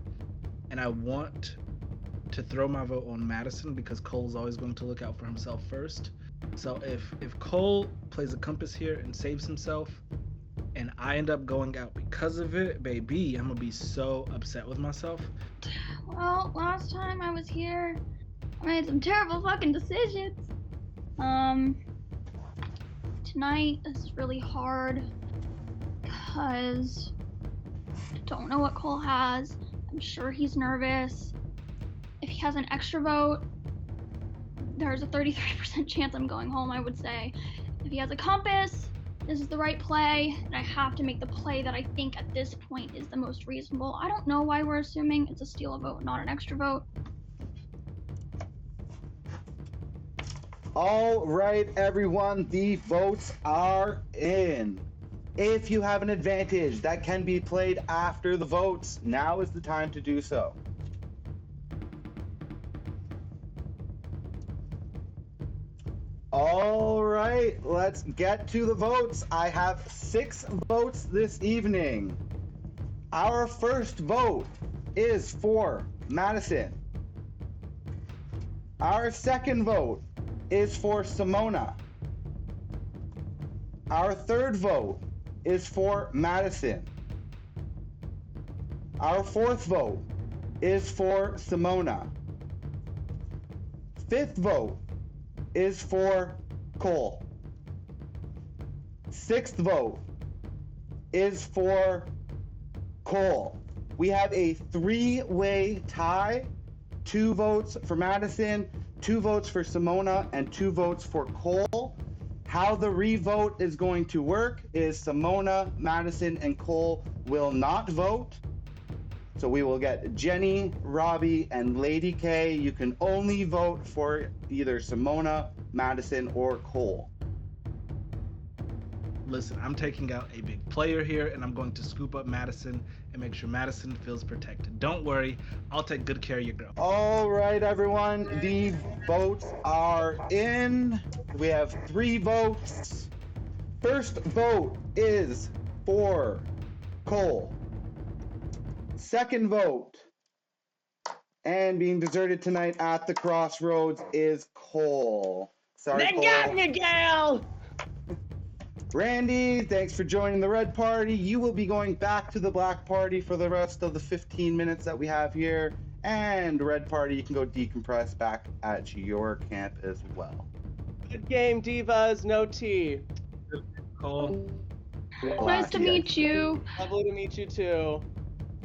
and I want to throw my vote on Madison because Cole's always going to look out for himself first. So if Cole plays a compass here and saves himself, and I end up going out because of it, baby, I'm gonna be so upset with myself. Well, last time I was here, I made some terrible fucking decisions. Tonight is really hard because I don't know what Cole has. I'm sure he's nervous. If he has an extra vote, there's a 33% chance I'm going home, I would say. If he has a compass, this is the right play, and I have to make the play that I think at this point is the most reasonable. I don't know why we're assuming it's a steal a vote, not an extra vote. All right, everyone, the votes are in. If you have an advantage that can be played after the votes, now is the time to do so. All right, let's get to the votes. I have 6 votes this evening. Our first vote is for Madison. Our second vote is for Simona. Our third vote is for Madison. Our fourth vote is for Simona. Fifth vote is for Cole. Sixth vote is for Cole. we have a 3-way tie. 2 votes for Madison, 2 votes for Simona, and 2 votes for Cole. How the revote is going to work is Simona, Madison, and Cole will not vote. So we will get Jenny, Robbie, and Lady K. You can only vote for either Simona, Madison, or Cole. Listen, I'm taking out a big player here, and I'm going to scoop up Madison and make sure Madison feels protected. Don't worry, I'll take good care of your girl. All right, everyone. The votes are in. We have 3 votes. First vote is for Cole. Second vote, and being deserted tonight at the Crossroads, is Cole. Sorry, They Cole. got me, gal! Randy, thanks for joining the Red Party. You will be going back to the Black Party for the rest of the 15 minutes that we have here. And Red Party, you can go decompress back at your camp as well. Good game, divas. No tea. Cole. Nice to meet you. Lovely to meet you too.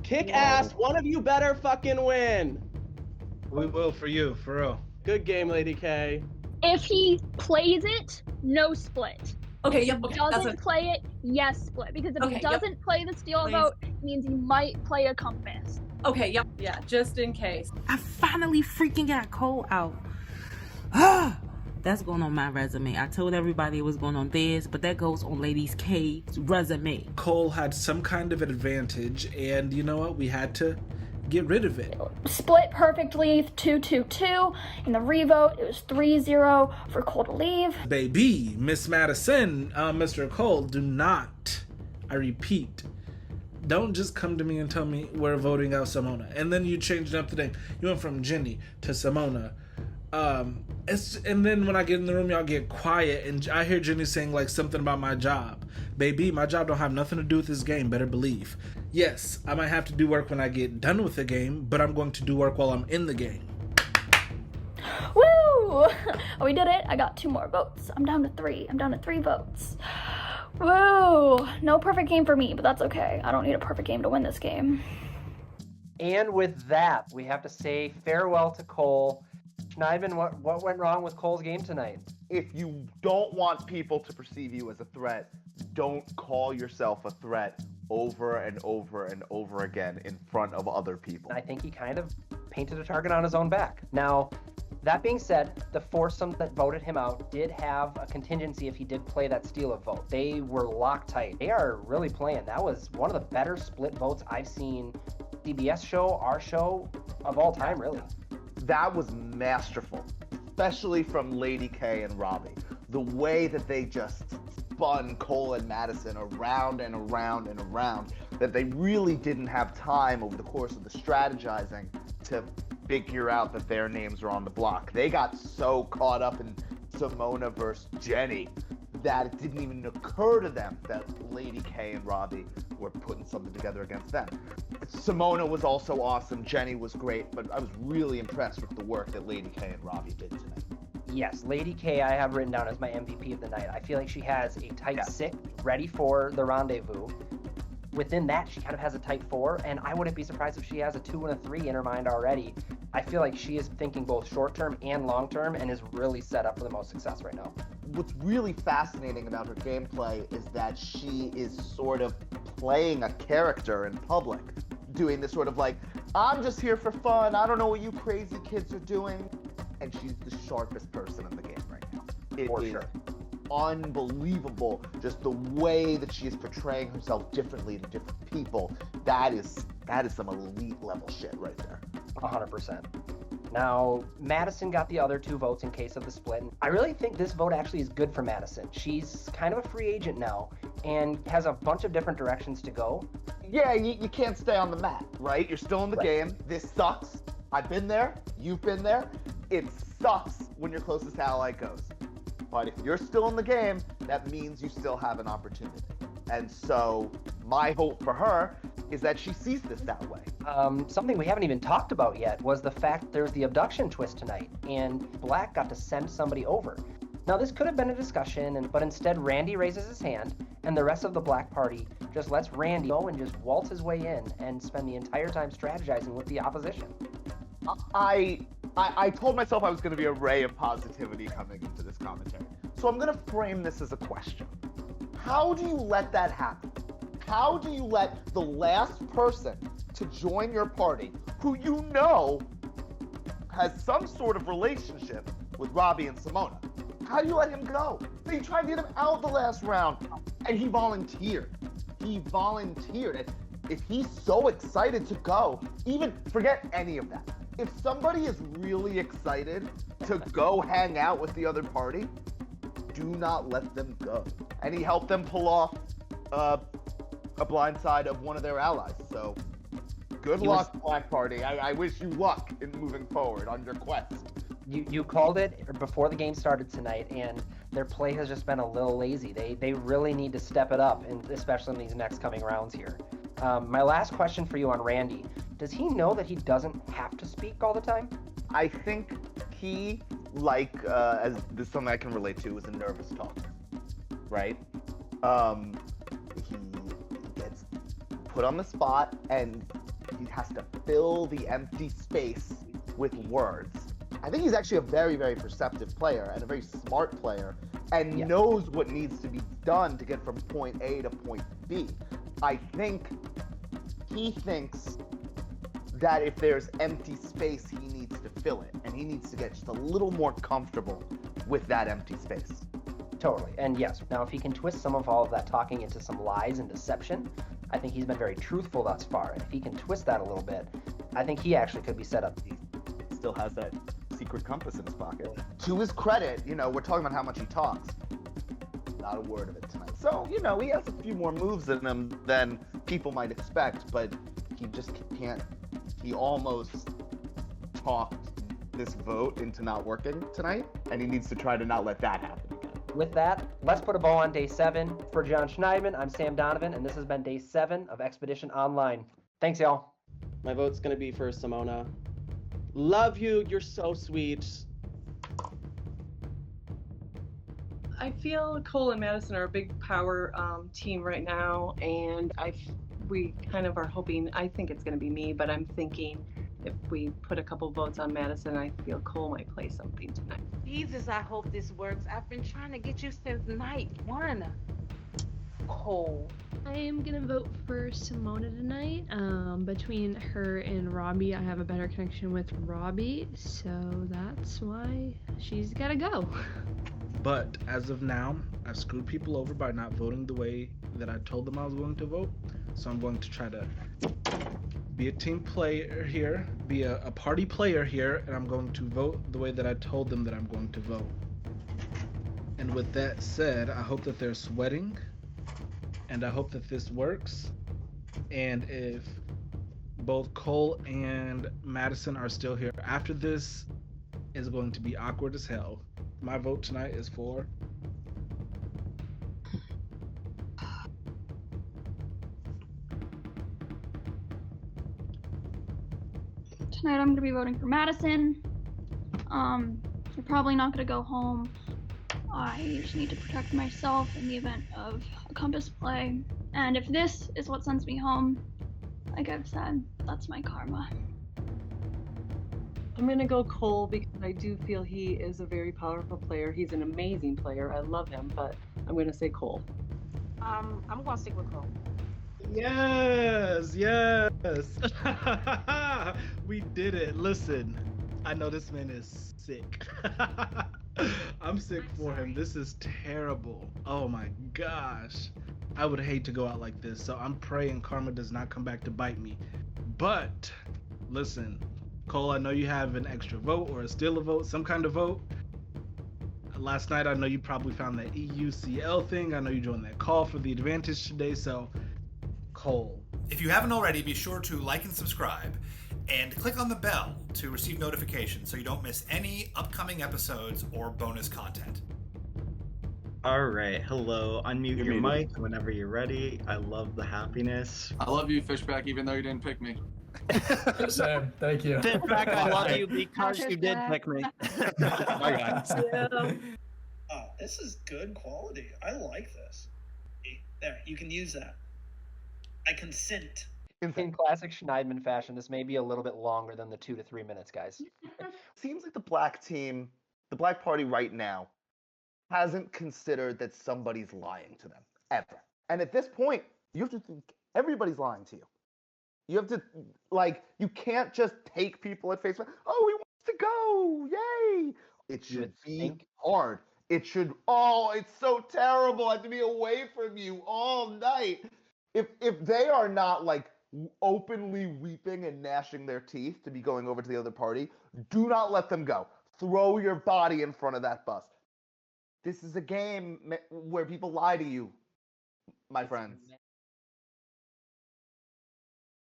Kick ass. One of you better fucking win. We will for you, for real. Good game, Lady K. If he plays it, no split. Okay, If yep, he okay, doesn't play it, yes split. Because if Okay, he yep. doesn't play the steel Please. vote, it means he might play a compass. Okay, yep, yeah, just in case. I finally freaking got Cole out. That's going on my resume. I told everybody it was going on theirs, but that goes on Ladies K's resume. Cole had some kind of advantage, and you know what? We had to get rid of it. Split perfectly, 2-2-2. In the revote, it was 3-0 for Cole to leave. Baby, Miss Madison, Mr. Cole, do not, I repeat, don't just come to me and tell me we're voting out Simona. And then you changed up the name. You went from Jenny to Simona. And then when I get in the room, y'all get quiet, and I hear Jenny saying like something about my job. Baby, my job don't have nothing to do with this game, better believe. Yes, I might have to do work when I get done with the game, but I'm going to do work while I'm in the game. Woo! Oh, we did it. I got 2 more votes. I'm down to 3. I'm down to 3 votes. Woo! No perfect game for me, but that's okay. I don't need a perfect game to win this game. And with that, we have to say farewell to Cole. Schneidman, what went wrong with Cole's game tonight? If you don't want people to perceive you as a threat, don't call yourself a threat over and over and over again in front of other people. I think he kind of painted a target on his own back. Now, that being said, the foursome that voted him out did have a contingency if he did play that steal of vote. They were locked tight. They are really playing. That was one of the better split votes I've seen CBS show, our show, of all time, really. That was masterful, especially from Lady K and Robbie. The way that they just spun Cole and Madison around and around and around, that they really didn't have time over the course of the strategizing to figure out that their names were on the block. They got so caught up in Simona versus Jenny that it didn't even occur to them that Lady K and Robbie were putting something together against them. Simona was also awesome, Jenny was great, but I was really impressed with the work that Lady K and Robbie did tonight. Yes, Lady K I have written down as my MVP of the night. I feel like she has a tight 6 ready for the rendezvous. Within that, she kind of has a tight 4, and I wouldn't be surprised if she has a 2 and a 3 in her mind already. I feel like she is thinking both short-term and long-term and is really set up for the most success right now. What's really fascinating about her gameplay is that she is sort of playing a character in public, doing this sort of like, I'm just here for fun, I don't know what you crazy kids are doing, and she's the sharpest person in the game right now. It is unbelievable, just the way that she is portraying herself differently to different people. That is some elite level shit right there. 100%. Now, Madison got the other 2 votes in case of the split. I really think this vote actually is good for Madison. She's kind of a free agent now and has a bunch of different directions to go. Yeah, you can't stay on the mat, right? You're still in the game. This sucks. I've been there. You've been there. It sucks when your closest ally goes. But if you're still in the game, that means you still have an opportunity. And so my hope for her is that she sees this that way. Something we haven't even talked about yet was the fact there's the abduction twist tonight, and Black got to send somebody over. Now, this could have been a discussion, but instead Randy raises his hand, and the rest of the Black Party just lets Randy go and just waltz his way in and spend the entire time strategizing with the opposition. I told myself I was going to be a ray of positivity coming into this commentary. So I'm going to frame this as a question. How do you let that happen? How do you let the last person to join your party, who you know has some sort of relationship with Robbie and Simona, how do you let him go? They tried to get him out the last round, and he volunteered. He volunteered. And if he's so excited to go, even forget any of that. If somebody is really excited to go hang out with the other party, do not let them go. And he helped them pull off a blind side of one of their allies. So good luck, Black Party. I wish you luck in moving forward on your quest. You called it before the game started tonight, and their play has just been a little lazy. They really need to step it up, and especially in these next coming rounds here. My last question for you on Randy. Does he know that he doesn't have to speak all the time? I think he, as this is something I can relate to, is a nervous talker, right? He gets put on the spot, and he has to fill the empty space with words. I think he's actually a very, very perceptive player and a very smart player, and knows what needs to be done to get from point A to point B. I think he thinks that if there's empty space, he needs to fill it, and he needs to get just a little more comfortable with that empty space. Totally. And yes, now if he can twist some of all of that talking into some lies and deception, I think he's been very truthful thus far. And if he can twist that a little bit, I think he actually could be set up. He still has that secret compass in his pocket. To his credit, we're talking about how much he talks. Not a word of it tonight. So, he has a few more moves in him than people might expect, but he just can't. He almost talked this vote into not working tonight, and he needs to try to not let that happen again. With that, let's put a bow on day 7. For John Schneidman, I'm Sam Donovan, and this has been day 7 of Expedition Online. Thanks, y'all. My vote's going to be for Simona. Love you. You're so sweet. I feel Cole and Madison are a big power team right now, and we kind of are hoping, I think it's going to be me, but I'm thinking if we put a couple votes on Madison, I feel Cole might play something tonight. Jesus, I hope this works. I've been trying to get you since night 1. Cole. I am gonna vote for Simona tonight. Between her and Robbie, I have a better connection with Robbie, so that's why she's gotta go. But as of now, I've screwed people over by not voting the way that I told them I was going to vote. So I'm going to try to be a team player here, be a party player here, and I'm going to vote the way that I told them that I'm going to vote. And with that said, I hope that they're sweating, and I hope that this works. And if both Cole and Madison are still here after this, is going to be awkward as hell. My vote tonight is for Tonight I'm gonna be voting for Madison. You're probably not gonna go home. I just need to protect myself in the event of a compass play. And if this is what sends me home, like I've said, that's my karma. I'm going to go Cole because I do feel he is a very powerful player. He's an amazing player. I love him, but I'm going to say Cole. I'm going to stick with Cole. Yes. We did it. Listen, I know this man is sick. I'm sick for him. This is terrible. Oh my gosh. I would hate to go out like this, so I'm praying karma does not come back to bite me. But listen, Cole, I know you have an extra vote or still a vote, some kind of vote. Last night, I know you probably found that EUCL thing. I know you joined that call for the advantage today, so Cole. If you haven't already, be sure to like and subscribe and click on the bell to receive notifications so you don't miss any upcoming episodes or bonus content. All right, hello. Unmute your mic whenever you're ready. I love the happiness. I love you, Fishback, even though you didn't pick me. Sam, thank you. Fishback, I love you because you did pick me. Bye, guys. Yeah. This is good quality. I like this. There, you can use that. I consent. In classic Schneidman fashion, this may be a little bit longer than the 2 to 3 minutes, guys. Seems like the black team, the black party right now, hasn't considered that somebody's lying to them ever. And at this point, you have to think everybody's lying to you. You have to, like, you can't just take people at face value. Oh, he wants to go. Yay. It should be hard. It should, oh, it's so terrible. I have to be away from you all night. If they are not, like, openly weeping and gnashing their teeth to be going over to the other party, do not let them go. Throw your body in front of that bus. This is a game where people lie to you, my friends.